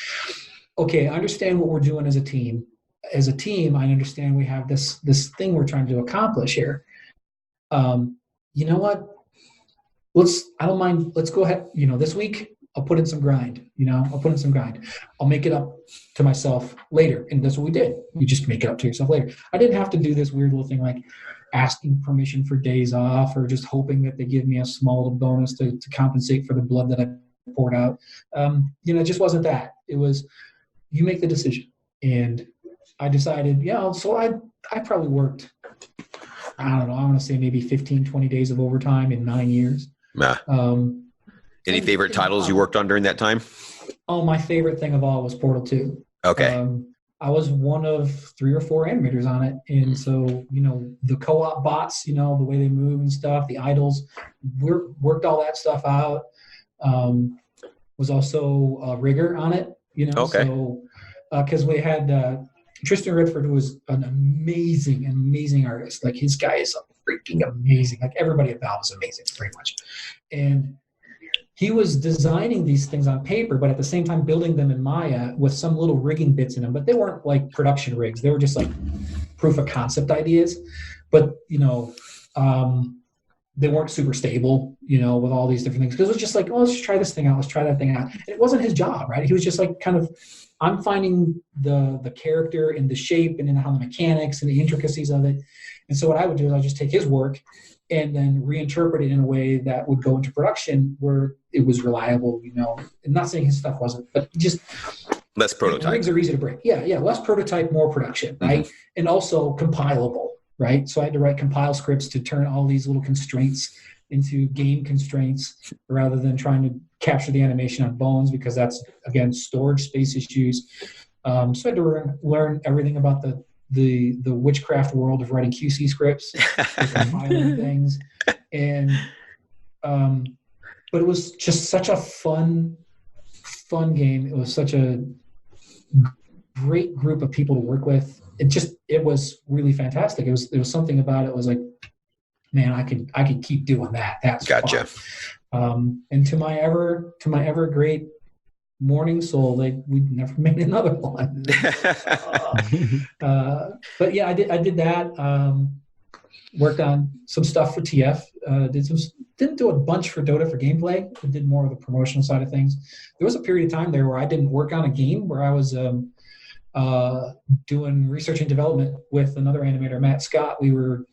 okay, I understand what we're doing as a team. As a team, I understand we have this thing we're trying to accomplish here. You know what? I don't mind. Let's go ahead. This week I'll put in some grind. I'll make it up to myself later. And that's what we did. You just make it up to yourself later. I didn't have to do this weird little thing like asking permission for days off or just hoping that they give me a small bonus to compensate for the blood that I poured out. It just wasn't that. It was, you make the decision. And I decided, so I probably worked, I don't know, I want to say maybe 15, 20 days of overtime in 9 years. Any favorite titles you worked on during that time? Oh, my favorite thing of all was Portal 2. Okay. I was one of 3 or 4 animators on it. And so, the co-op bots, the way they move and stuff, the idols, worked all that stuff out. Was also a rigger on it, Okay. So, because we had Tristan Redford, who was an amazing artist. Like, his guy is freaking amazing. Like, everybody at Valve is amazing, pretty much. And he was designing these things on paper, but at the same time building them in Maya with some little rigging bits in them. But they weren't like production rigs. They were just like proof of concept ideas. But, they weren't super stable, with all these different things. Because it was just like, let's just try this thing out. Let's try that thing out. And it wasn't his job, right? He was just like kind of, I'm finding the character and the shape and then how the mechanics and the intricacies of it. And so what I would do is I'd just take his work and then reinterpret it in a way that would go into production where it was reliable, I'm not saying his stuff wasn't, but just less prototype. Rigs are easy to break. Yeah. Less prototype, more production, right? And also compilable, right? So I had to write compile scripts to turn all these little constraints into game constraints rather than trying to capture the animation on bones, because that's, again, storage space issues. So I had to learn everything about the witchcraft world of writing QC scripts, compiling things, and but it was just such a fun game. It was such a great group of people to work with. It was really fantastic. There was something about it. It was like, man, I could keep doing that. That's gotcha. Fun. And to my ever great Morning Soul, we never made another one. But yeah, I did that. Worked on some stuff for TF. Didn't do a bunch for Dota for gameplay. I did more of the promotional side of things. There was a period of time there where I didn't work on a game, where I was doing research and development with another animator, Matt Scott. We were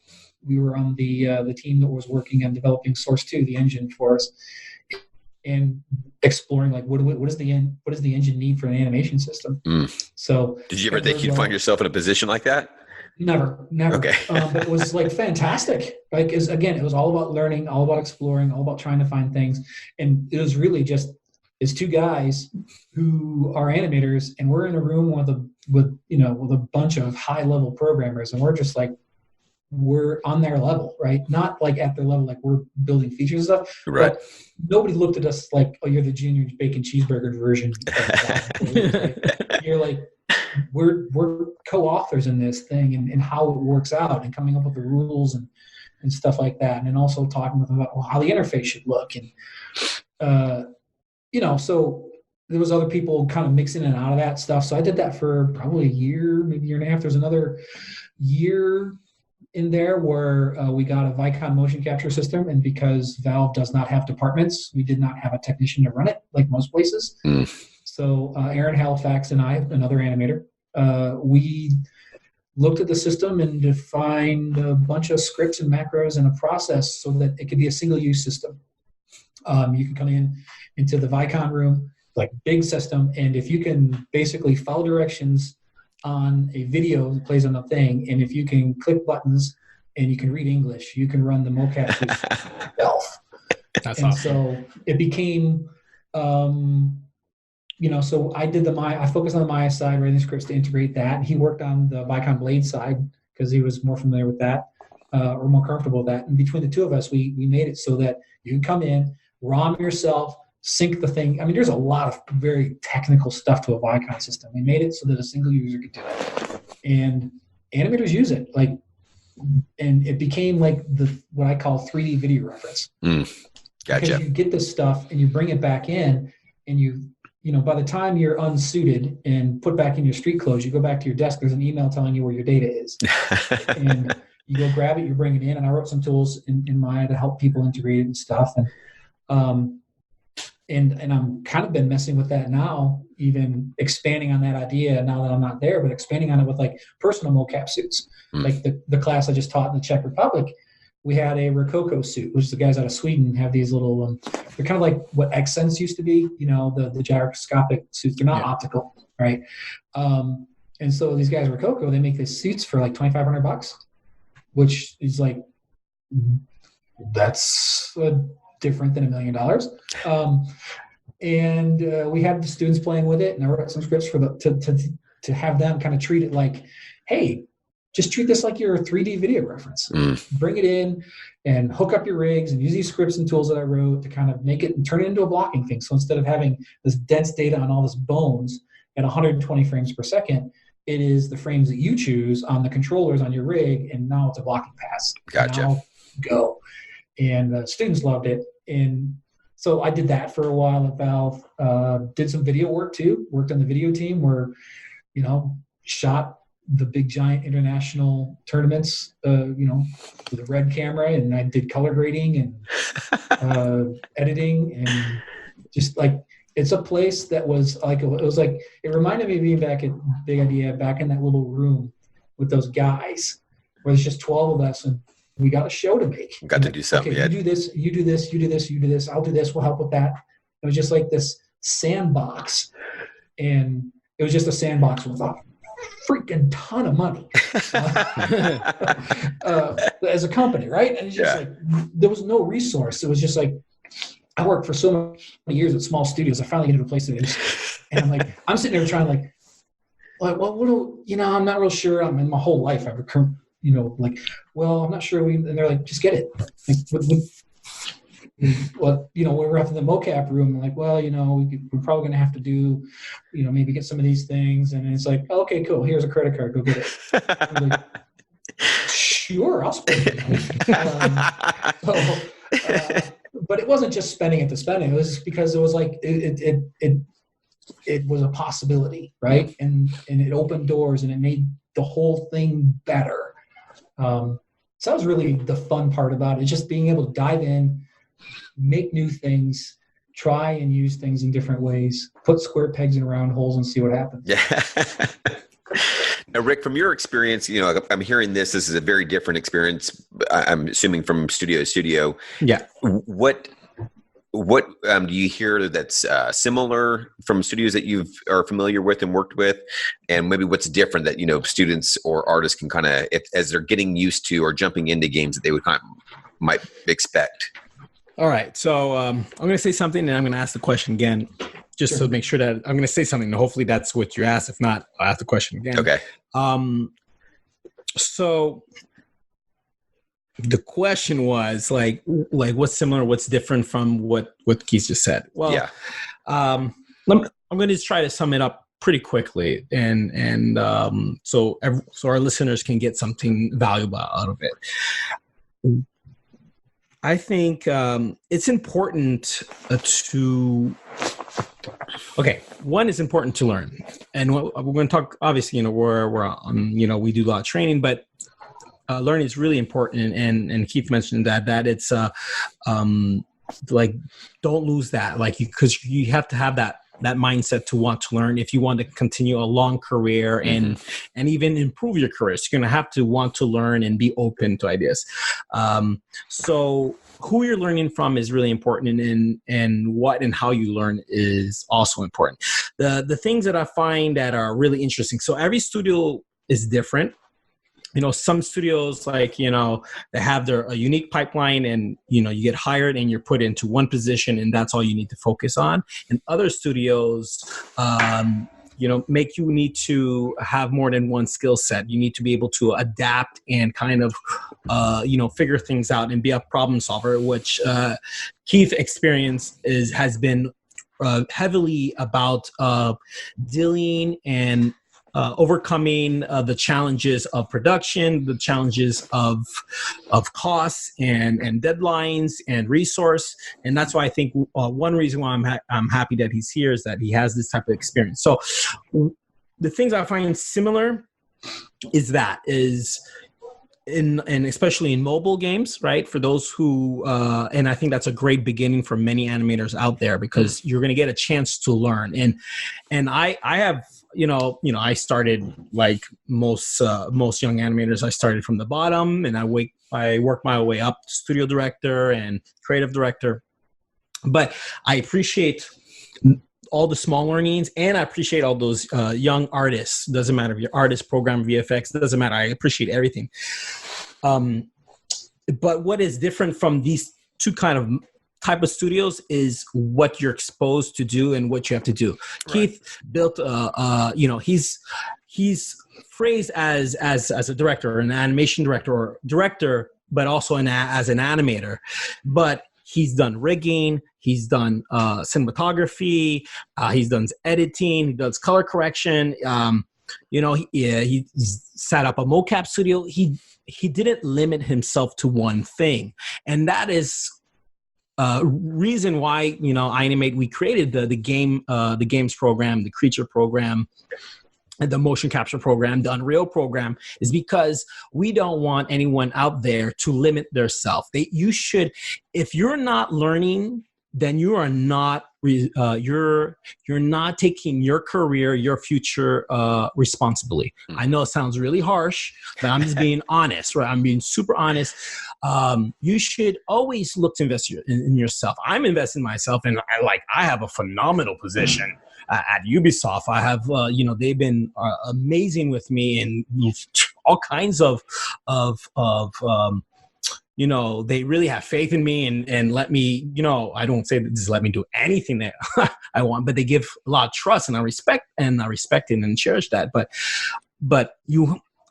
on the team that was working on developing Source 2, the engine for us, and exploring like what does the engine need for an animation system. So did you ever think you'd find yourself in a position like that? Never. Okay. But it was like fantastic. Like, it was all about learning, all about exploring, all about trying to find things. And it was really just, it's 2 guys who are animators, and we're in a room with a bunch of high level programmers, and we're just like, we're on their level, right? Not like at their level, like we're building features and stuff. Right. But nobody looked at us like, oh, you're the junior bacon cheeseburger version. You're like, we're co-authors in this thing and how it works out, and coming up with the rules and stuff like that. And then also talking with them about how the interface should look. And, so there was other people kind of mixing in and out of that stuff. So I did that for probably a year, maybe a year and a half. There's another year in there where we got a Vicon motion capture system, and because Valve does not have departments, we did not have a technician to run it like most places. So Aaron Halifax and I, another animator, we looked at the system and defined a bunch of scripts and macros and a process so that it could be a single-use system. You can come into the Vicon room, like big system, and if you can basically follow directions on a video that plays on the thing, and if you can click buttons and you can read English, you can run the mocap yourself. That's and awesome. So it became, so I focused on the Maya side, writing scripts to integrate that. And he worked on the Vicon Blade side because he was more familiar with that, or more comfortable with that. And between the 2 of us, we made it so that you can come in, ROM yourself, sync the thing. I mean, there's a lot of very technical stuff to a Vicon system. We made it so that a single user could do it, and animators use it. And it became like what I call 3D video reference. Gotcha. Because you get this stuff and you bring it back in, and by the time you're unsuited and put back in your street clothes, you go back to your desk. There's an email telling you where your data is, and you go grab it. You bring it in, and I wrote some tools in Maya to help people integrate it and stuff. And I'm kind of been messing with that now, even expanding on that idea now that I'm not there, but expanding on it with like personal mocap suits. Like the class I just taught in the Czech Republic, we had a Rococo suit, which the guys out of Sweden have these little, they're kind of like what Accents used to be, the gyroscopic suits. They're not optical, right? And so these guys, Rococo, they make these suits for like $2,500, which is like, that's different than $1 million. And we had the students playing with it, and I wrote some scripts for to have them kind of treat it like, hey, just treat this like your 3D video reference. Bring it in and hook up your rigs and use these scripts and tools that I wrote to kind of make it and turn it into a blocking thing. So instead of having this dense data on all this bones at 120 frames per second, it is the frames that you choose on the controllers on your rig, and now it's a blocking pass. Gotcha. Now go. And the students loved it. And so I did that for a while at Valve. Did some video work too. Worked on the video team where, shot the big giant international tournaments, with a red camera, and I did color grading and editing, and just like, it's a place that was like, it reminded me of being back at Big Idea, back in that little room with those guys where there's just 12 of us and we got a show to make. Got to do something. Okay, you do this, you do this, you do this, you do this. I'll do this. We'll help with that. It was just like this sandbox, and it was just a sandbox with a freaking ton of money as a company, right? And it's just like, there was no resource. It was just like, I worked for so many years at small studios. I finally get to a place that is, and I'm like, I'm sitting there trying well, I'm not real sure. I mean, my whole life I've recurred, well, I'm not sure. And they're like, just get it. Like, we were up in the mocap room. I'm like, well, we're probably going to have to do, maybe get some of these things. And it's like, oh, okay, cool. Here's a credit card. Go get it. I'm like, sure, I'll spend it. But it wasn't just spending it to spending. It was because it was like, it was a possibility, right? And it opened doors, and it made the whole thing better. So that was really the fun part about it, just being able to dive in, make new things, try and use things in different ways, put square pegs in round holes and see what happens. Yeah. Now, Rick, from your experience, I'm hearing this is a very different experience. I'm assuming from studio to studio. Yeah. What do you hear that's similar from studios that you are familiar with and worked with, and maybe what's different that students or artists can kind of, as they're getting used to or jumping into games that they would might expect? All right, so I'm going to say something, and I'm going to ask the question again, just to make sure that I'm going to say something. And hopefully, that's what you asked. If not, I'll ask the question again. Okay. So the question was like what's similar, what's different from what Keith just said? Well, yeah. I'm going to just try to sum it up pretty quickly, and so our listeners can get something valuable out of it. I think it's important one is important to learn, and we're going to talk. Obviously, we're on, we do a lot of training, but learning is really important. And Keith mentioned that it's like, don't lose that, because you have to have that mindset to want to learn if you want to continue a long career and even improve your career. So you're going to have to want to learn and be open to ideas. So who you're learning from is really important, and what and how you learn is also important. The things that I find that are really interesting. So every studio is different. Some studios, they have a unique pipeline, and, you get hired and you're put into one position and that's all you need to focus on. And other studios, make you need to have more than one skill set. You need to be able to adapt and kind of, figure things out and be a problem solver, which Keith's experience has been heavily about dealing and overcoming the challenges of production, the challenges of costs and deadlines and resource. And that's why I think one reason why I'm happy that he's here is that he has this type of experience. So the things I find similar is and especially in mobile games, right? For those who, and I think that's a great beginning for many animators out there, because you're going to get a chance to learn. And I have, I started like most young animators. I started from the bottom, and I worked my way up to studio director and creative director. But I appreciate all the small learnings, and I appreciate all those young artists. Doesn't matter if you're artist, program, VFX, doesn't matter. I appreciate everything. But what is different from these two type of studios is what you're exposed to do and what you have to do. Right. Keith built, he's phrased as a director, an animation director, but also as an animator. But he's done rigging, he's done cinematography, he's done editing, he does color correction. He set up a mocap studio. He didn't limit himself to one thing, and that is reason why iAnimate, we created the games program, the creature program, the motion capture program, the Unreal program, is because we don't want anyone out there to limit themselves. You should, if you're not learning, then you are not you're not taking your career, your future responsibly. I know it sounds really harsh, but I'm just being honest, right? I'm being super honest. You should always look to invest in yourself. I'm investing in myself, and I have a phenomenal position at Ubisoft. I have, they've been amazing with me, and all kinds of they really have faith in me and let me, I don't say that just let me do anything that I want, but they give a lot of trust, and I respect it and cherish that. But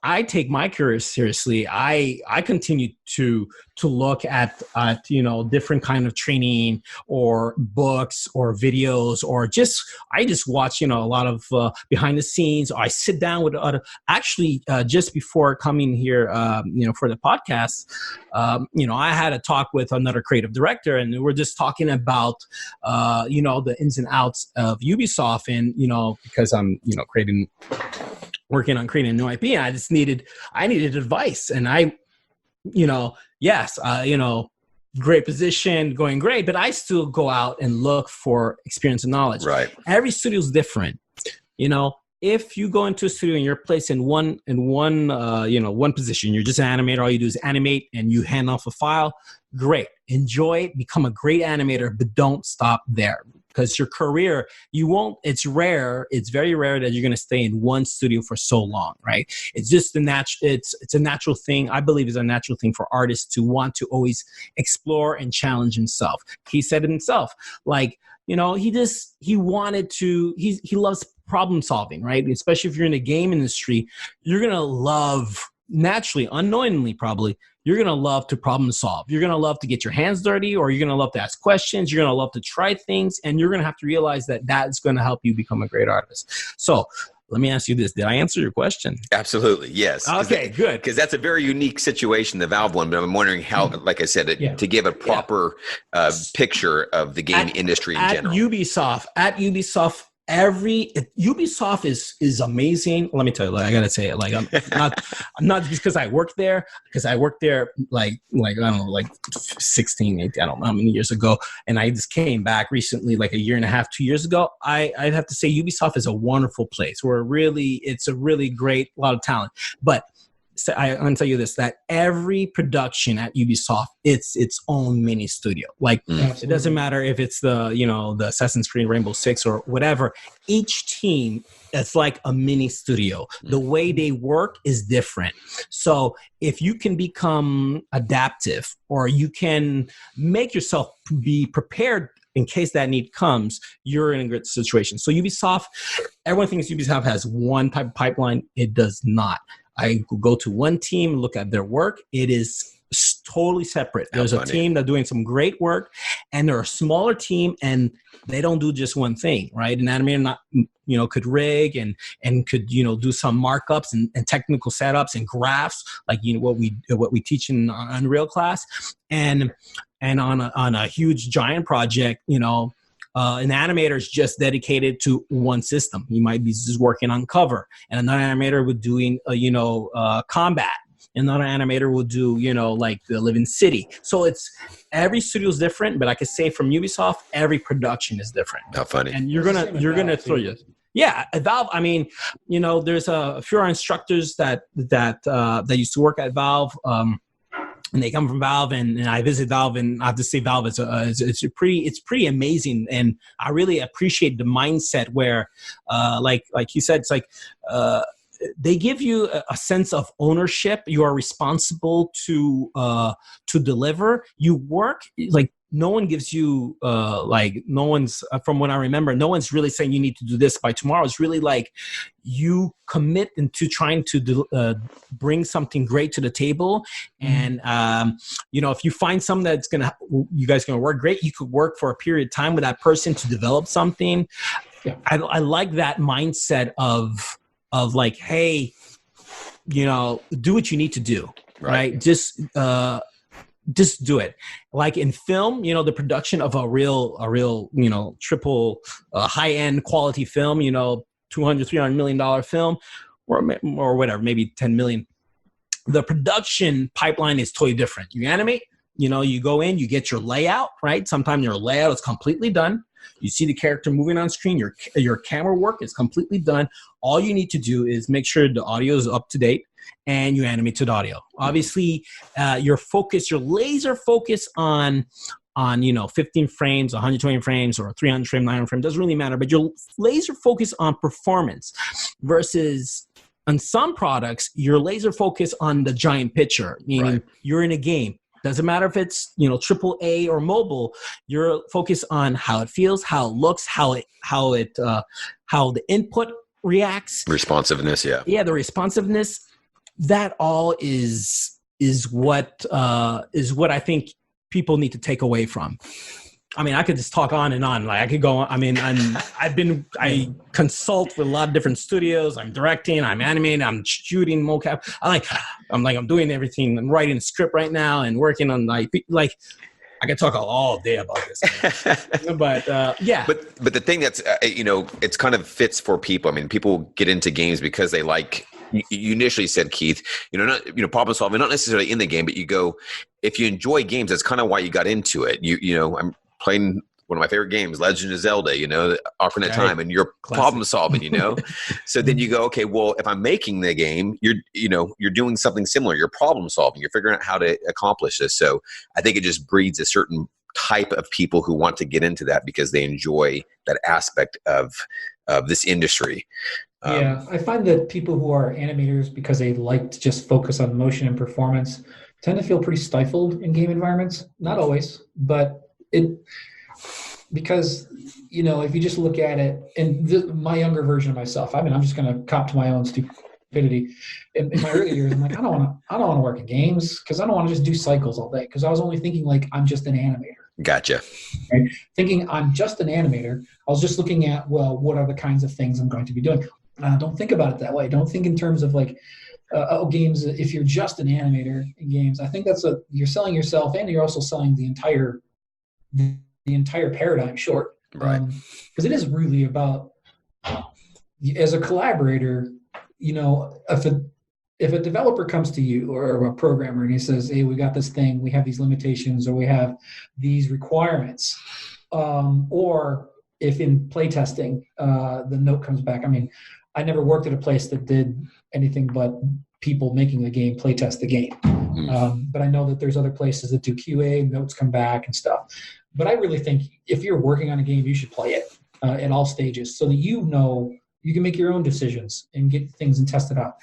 I take my career seriously. I continue to look at different kind of training or books or videos, or I just watch a lot of behind the scenes. Or I sit down with just before coming here for the podcast, I had a talk with another creative director, and we were just talking about the ins and outs of Ubisoft, and because I'm working on creating a new IP, and I needed advice. And great position, going great, but I still go out and look for experience and knowledge. Right. Every studio is different. If you go into a studio and you're placed in one position, you're just an animator, all you do is animate and you hand off a file, great. Enjoy it, become a great animator, but don't stop there. Because your career, it's very rare that you're going to stay in one studio for so long, right? It's just it's a natural thing. I believe it's a natural thing for artists to want to always explore and challenge himself. He said it himself, he loves problem solving, right? Especially if you're in the game industry, you're going to love, naturally, unknowingly probably, you're going to love to problem solve. You're going to love to get your hands dirty, or you're going to love to ask questions. You're going to love to try things, and you're going to have to realize that that's going to help you become a great artist. So let me ask you this. Did I answer your question? Absolutely, yes. Okay, good. Because that's a very unique situation, the Valve one, but I'm wondering how, like I said, to give a proper picture of the game industry in general. At Ubisoft, Ubisoft is amazing. Let me tell you, I gotta say it. I'm not because I worked there, I don't know, 16, 18, I don't know how many years ago, and I just came back recently, a year and a half, 2 years ago. I'd have to say Ubisoft is a wonderful place where it's a really great, lot of talent. But I'm going to tell you this, that every production at Ubisoft, it's its own mini studio. It doesn't matter if it's the Assassin's Creed Rainbow Six or whatever. Each team, it's like a mini studio. The way they work is different. So if you can become adaptive, or you can make yourself be prepared in case that need comes, you're in a good situation. So Ubisoft, everyone thinks Ubisoft has one type of pipeline. It does not. I go to one team, look at their work. It is totally separate. There's a team that's doing some great work, and they're a smaller team, and they don't do just one thing, right? An animator could rig and could do some markups and technical setups and graphs, what we teach in Unreal class, and on a huge giant project, an animator is just dedicated to one system. He might be just working on cover, and another animator would doing combat. Another animator will do, like the Living City. So it's every studio is different, but I could say from Ubisoft, every production is different. How funny. And you're gonna throw you. Yeah, at Valve. I mean, there's a few instructors that used to work at Valve. And they come from Valve, and I visit Valve, and I have to say Valve it's pretty amazing, and I really appreciate the mindset where, like you said, it's like they give you a sense of ownership. You are responsible to deliver. You work like. No one gives you no one's from what I remember, no one's really saying you need to do this by tomorrow. It's really like you commit into trying to bring something great to the table. And, if you find something that's you guys going to work great, you could work for a period of time with that person to develop something. Yeah. I like that mindset of like, hey, do what you need to do. Right. Just do it. Like in film, the production of a real, triple high-end quality film, $200, $300 million film or whatever, maybe 10 million. The production pipeline is totally different. You animate, you go in, you get your layout, right? Sometimes your layout is completely done. You see the character moving on screen. Your camera work is completely done. All you need to do is make sure the audio is up to date, and you animate to the audio. Obviously, your laser focus on 15 frames, 120 frames, or 300 frames, 900 frames doesn't really matter. But your laser focus on performance versus on some products, your laser focus on the giant picture, meaning you're in a game. Doesn't matter if it's triple A or mobile. You're focused on how it feels, how it looks, how the input reacts. Responsiveness, yeah. Yeah, the responsiveness. That all is what I think people need to take away from. I mean, I could just talk on and on. Like I could go on. I mean, I consult with a lot of different studios. I'm directing, I'm animating, I'm shooting mocap. I'm doing everything. I'm writing a script right now and working on like I could talk all day about this. But yeah. But the thing that's it's kind of fits for people. I mean, people get into games because they like. You initially said, Keith, problem solving, not necessarily in the game, but you go, if you enjoy games, that's kind of why you got into it. I'm playing one of my favorite games, Legend of Zelda, Ocarina of Time, and you're problem solving, So then you go, okay, well, if I'm making the game, you're doing something similar. You're problem solving. You're figuring out how to accomplish this. So I think it just breeds a certain type of people who want to get into that because they enjoy that aspect of this industry. Yeah, I find that people who are animators, because they like to just focus on motion and performance, tend to feel pretty stifled in game environments. Not always, but because if you just look at it, and my younger version of myself, I mean, I'm just going to cop to my own stupidity. In my early years, I'm like, I don't want to work in games because I don't want to just do cycles all day. Because I was only thinking like I'm just an animator. Gotcha. Right? Thinking I'm just an animator, I was just looking at, well, what are the kinds of things I'm going to be doing? Don't think about it that way. Don't think in terms of like, games. If you're just an animator in games, I think you're selling yourself, and you're also selling the entire paradigm short. Right. Because it is really about, as a collaborator, if a developer comes to you or a programmer and he says, hey, we got this thing, we have these limitations, or we have these requirements, or if in playtesting, the note comes back. I mean, I never worked at a place that did anything but people making the game playtest the game. But I know that there's other places that do QA, notes come back and stuff. But I really think if you're working on a game, you should play it at all stages so that you can make your own decisions and get things and test it out.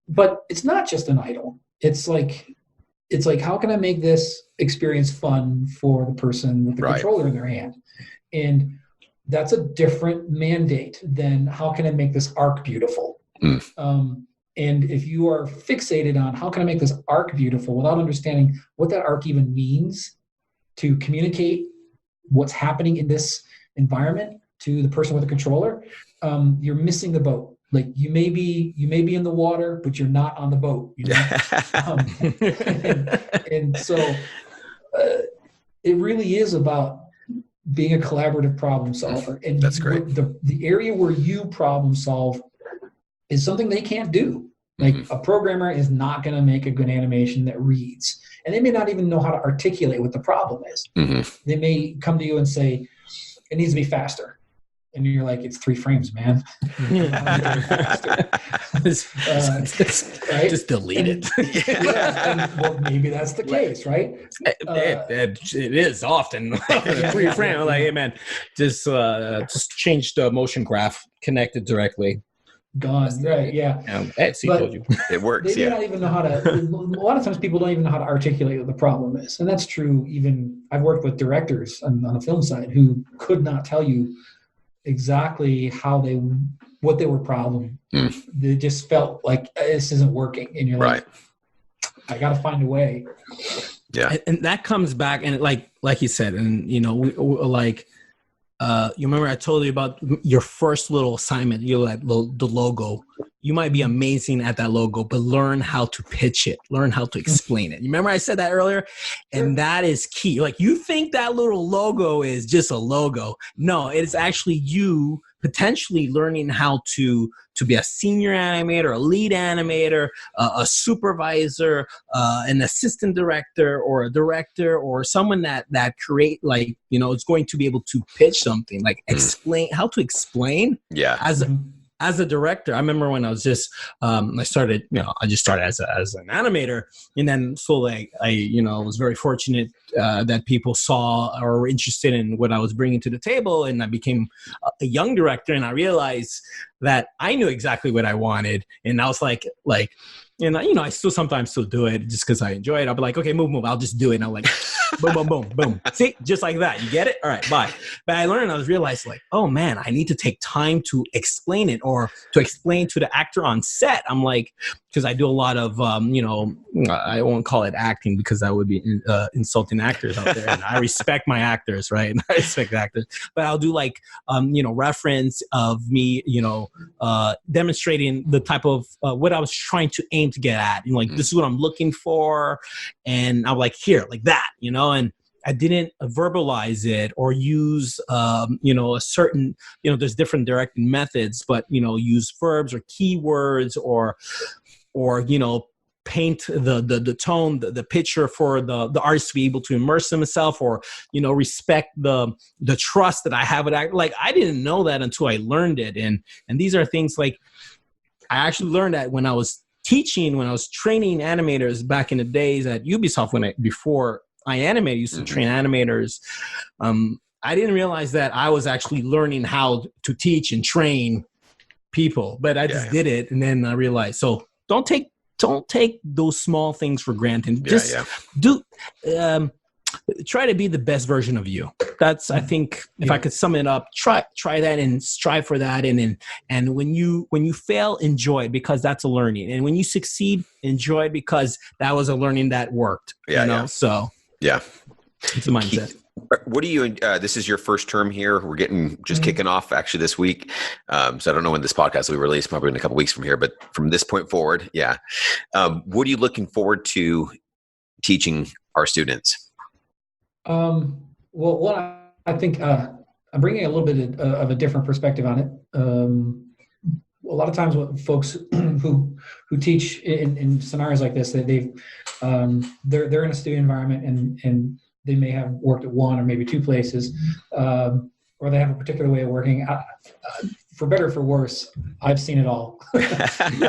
But it's not just an idle. It's like, how can I make this experience fun for the person with the controller in their hand? And that's a different mandate than how can I make this arc beautiful? And if you are fixated on how can I make this arc beautiful without understanding what that arc even means to communicate what's happening in this environment to the person with the controller, you're missing the boat. Like you may be in the water, but you're not on the boat. And so it really is about being a collaborative problem solver. And that's great. The area where you problem solve is something they can't do. Like a programmer is not going to make a good animation that reads, and they may not even know how to articulate what the problem is. They may come to you and say, it needs to be faster. And you're like, it's 3 frames, man. Right? Just delete it. Well, maybe that's the case, right? It is often 3 frames. Like, hey, man, just change the motion graph, connect it directly. Gone, right? Yeah. Told you. It works. They don't even know how to. A lot of times, people don't even know how to articulate what the problem is, and that's true. Even I've worked with directors on the film side who could not tell you exactly what they were problem. They just felt like this isn't working, and you're like, I got to find a way. Yeah, and that comes back, and like you said, and you remember I told you about your first little assignment. You had the logo. You might be amazing at that logo, but learn how to pitch it. Learn how to explain it. You remember I said that earlier? And that is key. Like, you think that little logo is just a logo. No, it is actually you potentially learning how to be a senior animator, a lead animator, a supervisor, an assistant director, or a director, or someone that create, like, is going to be able to pitch something, like explain how to explain. Yeah. As a director, I remember when I was just, I just started as an animator, and then slowly I was very fortunate that people saw or were interested in what I was bringing to the table, and I became a young director, and I realized that I knew exactly what I wanted, and I was like, and I sometimes still do it just because I enjoy it. I'll be like, okay, move. I'll just do it. And I'm like, boom, boom, boom, boom. See, just like that. You get it? All right, bye. But I learned, I was realized, like, oh man, I need to take time to explain it, or to explain to the actor on set. I'm like, because I do a lot of, I won't call it acting because that would be insulting actors out there. And I respect my actors, right? I respect actors. But I'll do like, reference of me, demonstrating the type of what I was trying to aim to get at. Like, this is what I'm looking for. And I'm like, here, like that, and I didn't verbalize it or use, a certain, there's different directing methods, but, use verbs or keywords or paint the tone, the picture for the artist to be able to immerse himself, or, respect the trust that I have with act. Like, I didn't know that until I learned it. And these are things like, I actually learned that when I was training animators back in the days at Ubisoft, before iAnimate used to train animators. I didn't realize that I was actually learning how to teach and train people, but I just did it. And then I realized, so don't take those small things for granted. Just try to be the best version of you. That's, I think, if I could sum it up, try that and strive for that. And when you fail, enjoy it, because that's a learning. And when you succeed, enjoy it, because that was a learning that worked. So it's a mindset. Keith, what do you, this is your first term here. We're kicking off actually this week. So I don't know when this podcast will be released, probably in a couple weeks from here, but from this point forward, what are you looking forward to teaching our students? Well, I think I'm bringing a little bit of a different perspective on it. A lot of times, what folks who teach in scenarios like this, they're in a studio environment, and they may have worked at one or maybe two places, or they have a particular way of working. For better or for worse, I've seen it all. And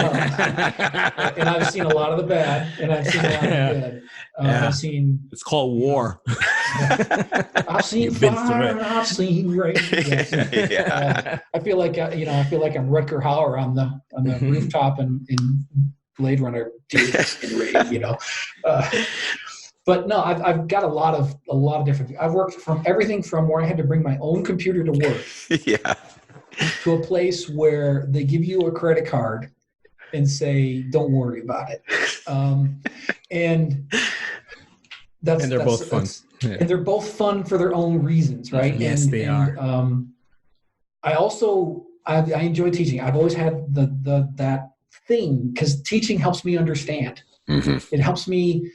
I've seen a lot of the bad, and I've seen a lot of the good. I've seen. It's called war. I've seen fire. I've seen rain. I feel like I feel like I'm Rutger Hauer on the rooftop in Blade Runner. But no, I've got a lot of different. I've worked from everything from where I had to bring my own computer to work. To a place where they give you a credit card and say, "Don't worry about it," and they're both fun. And they're both fun for their own reasons, right? Yes, they are. I enjoy teaching. I've always had that thing, because teaching helps me understand. It helps me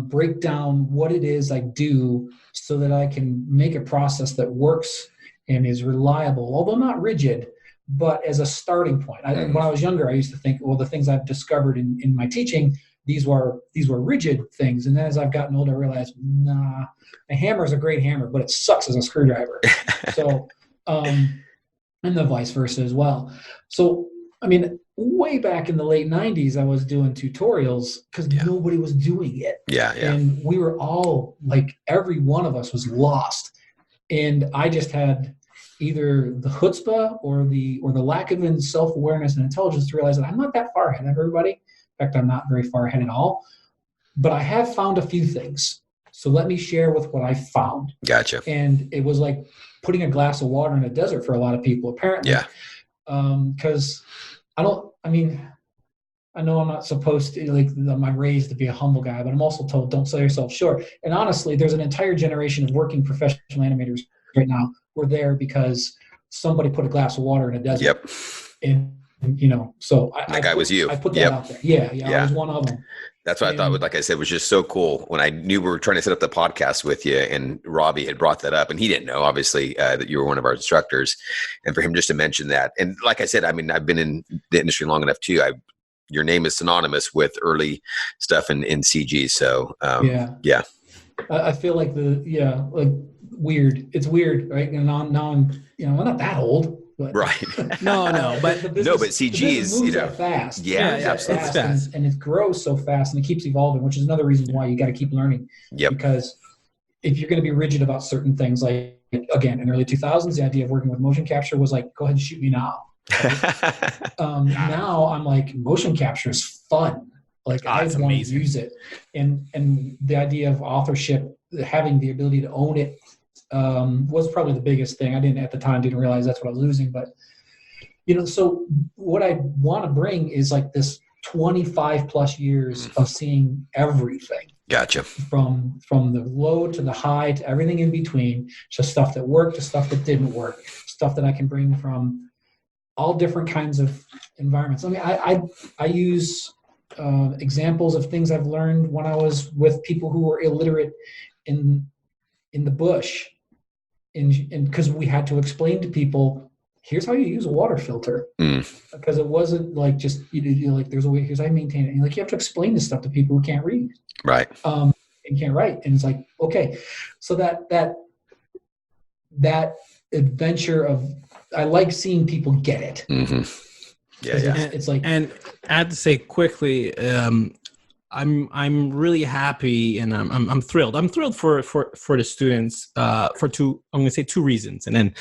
break down what it is I do, so that I can make a process that works and is reliable, although not rigid, but as a starting point. When I was younger, I used to think, well, the things I've discovered in my teaching, these were rigid things. And then as I've gotten older, I realized, nah, a hammer is a great hammer, but it sucks as a screwdriver. So, and the vice versa as well. So, I mean, way back in the late 90s, I was doing tutorials because nobody was doing it. Yeah. And we were all like, every one of us was lost. And I just had either the chutzpah or the lack of self-awareness and intelligence to realize that I'm not that far ahead of everybody. In fact, I'm not very far ahead at all. But I have found a few things. So let me share with what I found. Gotcha. And it was like putting a glass of water in a desert for a lot of people, apparently. Yeah. Because I know I'm not supposed to, like, I'm raised to be a humble guy, but I'm also told don't sell yourself short. And honestly, there's an entire generation of working professional animators right now. We're there because somebody put a glass of water in a desert. Yep. And so that guy was you. I put that out there. Yeah. I was one of them. That's what I thought, like I said, was just so cool when I knew we were trying to set up the podcast with you, and Robbie had brought that up, and he didn't know, obviously, that you were one of our instructors, and for him just to mention that. And like I said, I mean, I've been in the industry long enough too. Your name is synonymous with early stuff in CG. So yeah. I feel like weird. It's weird, right? And now I'm, I'm not that old. But right. but CG is, fast. Yeah, absolutely fast. And it grows so fast and it keeps evolving, which is another reason why you got to keep learning. Yep. Because if you're going to be rigid about certain things, like, again, in the early 2000s, the idea of working with motion capture was like, go ahead and shoot me now. Right? Now I'm like, motion capture is fun. Like, I want to use it. And the idea of authorship, having the ability to own it, was probably the biggest thing. I didn't realize that's what I was losing, but so what I want to bring is like this 25 plus years of seeing everything. Gotcha. From the low to the high to everything in between, to stuff that worked to stuff that didn't work, stuff that I can bring from all different kinds of environments. I mean, I use examples of things I've learned when I was with people who were illiterate in the bush. And because we had to explain to people, here's how you use a water filter, because it wasn't like just like there's a way. Here's how you maintain it. And like you have to explain this stuff to people who can't read, right? And can't write. And it's like, okay, so that adventure of, I like seeing people get it. Mm-hmm. Yeah. It's like, and I have to say quickly, I'm really happy and I'm thrilled. I'm thrilled for the students I'm going to say two reasons, and then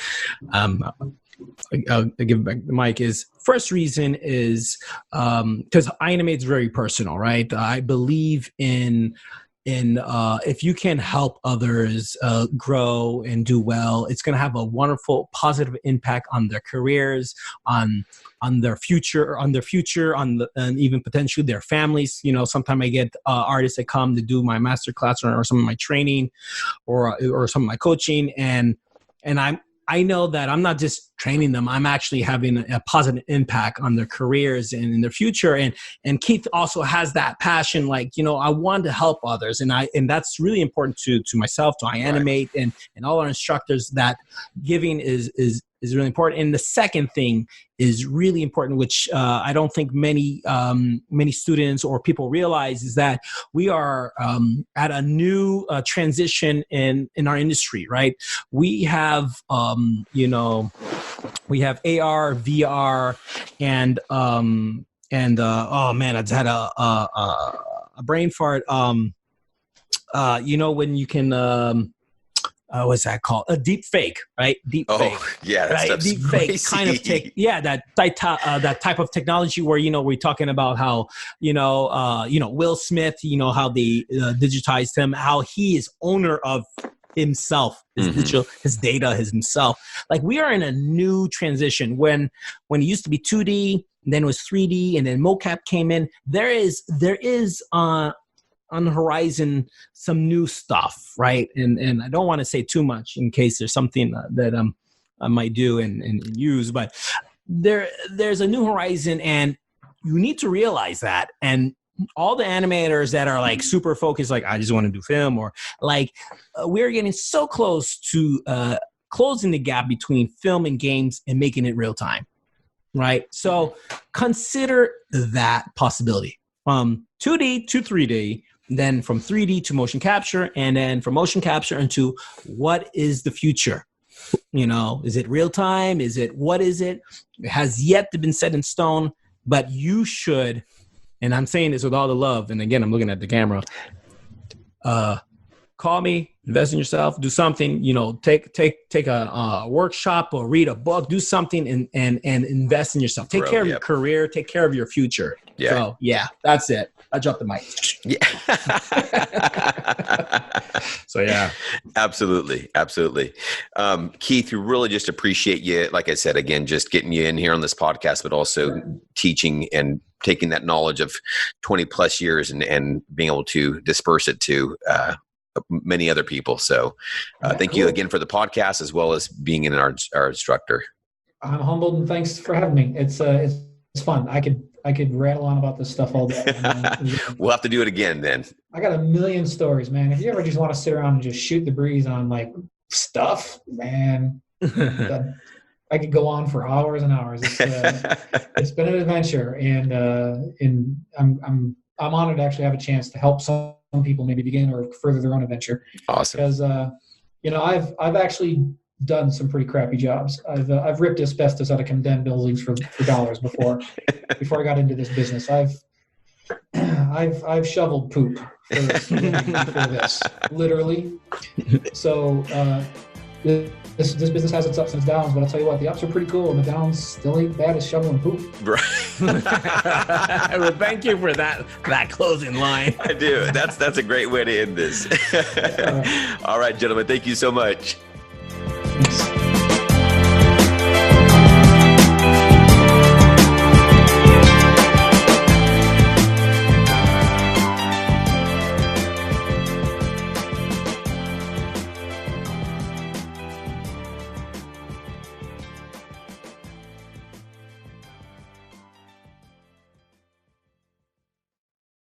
I'll give back the mic. Is first reason is because iAnimate is very personal, right? I believe in if you can help others grow and do well, it's going to have a wonderful positive impact on their careers, on their future, and even potentially their families. Sometimes I get artists that come to do my masterclass or some of my training or some of my coaching, and I know that I'm not just training them, I'm actually having a positive impact on their careers and in their future. And Keith also has that passion, like, I want to help others. And that's really important to myself, to iAnimate, right, and all our instructors, that giving is really important. And the second thing is really important, which I don't think many students or people realize, is that we are at a new transition in our industry, right? We have we have AR, VR, and oh man, I just had a brain fart. When you can. What's that called? A deep fake, right? Deep fake. Yeah, that right? Deep fake kind of that type of technology where we're talking about how Will Smith, how they digitized him, how he is owner of himself, his digital, his data, himself. Like, we are in a new transition when it used to be 2D, and then it was 3D, and then mocap came in. There is on the horizon some new stuff, right? And I don't want to say too much in case there's something that I might do and use, but there's a new horizon, and you need to realize that. And all the animators that are like super focused, like, I just want to do film, or like we're getting so close to closing the gap between film and games and making it real time. right? So consider that possibility from 2D to 3D, then from 3D to motion capture, and then from motion capture into what is the future? Is it real time? What is it? It has yet to been set in stone, but you should, and I'm saying this with all the love, and again, I'm looking at the camera, call me, invest in yourself, do something, take a workshop or read a book, do something and invest in yourself. Take care of your career, take care of your future. Yeah. So yeah, that's it. I dropped the mic. Yeah. So yeah. Absolutely. Keith, we really just appreciate you. Like I said, again, just getting you in here on this podcast, but also teaching and taking that knowledge of 20 plus years and being able to disperse it to many other people. So thank you again for the podcast, as well as being in our instructor. I'm humbled, and thanks for having me. It's fun. I could rattle on about this stuff all day. We'll have to do it again then. I got a million stories, man. If you ever just want to sit around and just shoot the breeze on like stuff, man, I could go on for hours and hours. It's been an adventure, and I'm honored to actually have a chance to help some people maybe begin or further their own adventure. Awesome. Because I've actually done some pretty crappy jobs. I've ripped asbestos out of condemned buildings for dollars before I got into this business. I've shoveled poop for this, literally. So this business has its ups and its downs, but I'll tell you what, the ups are pretty cool, and the downs still ain't bad as shoveling poop. Right. Well, thank you for that closing line. I do. That's a great way to end this. All right, gentlemen. Thank you so much. Thanks.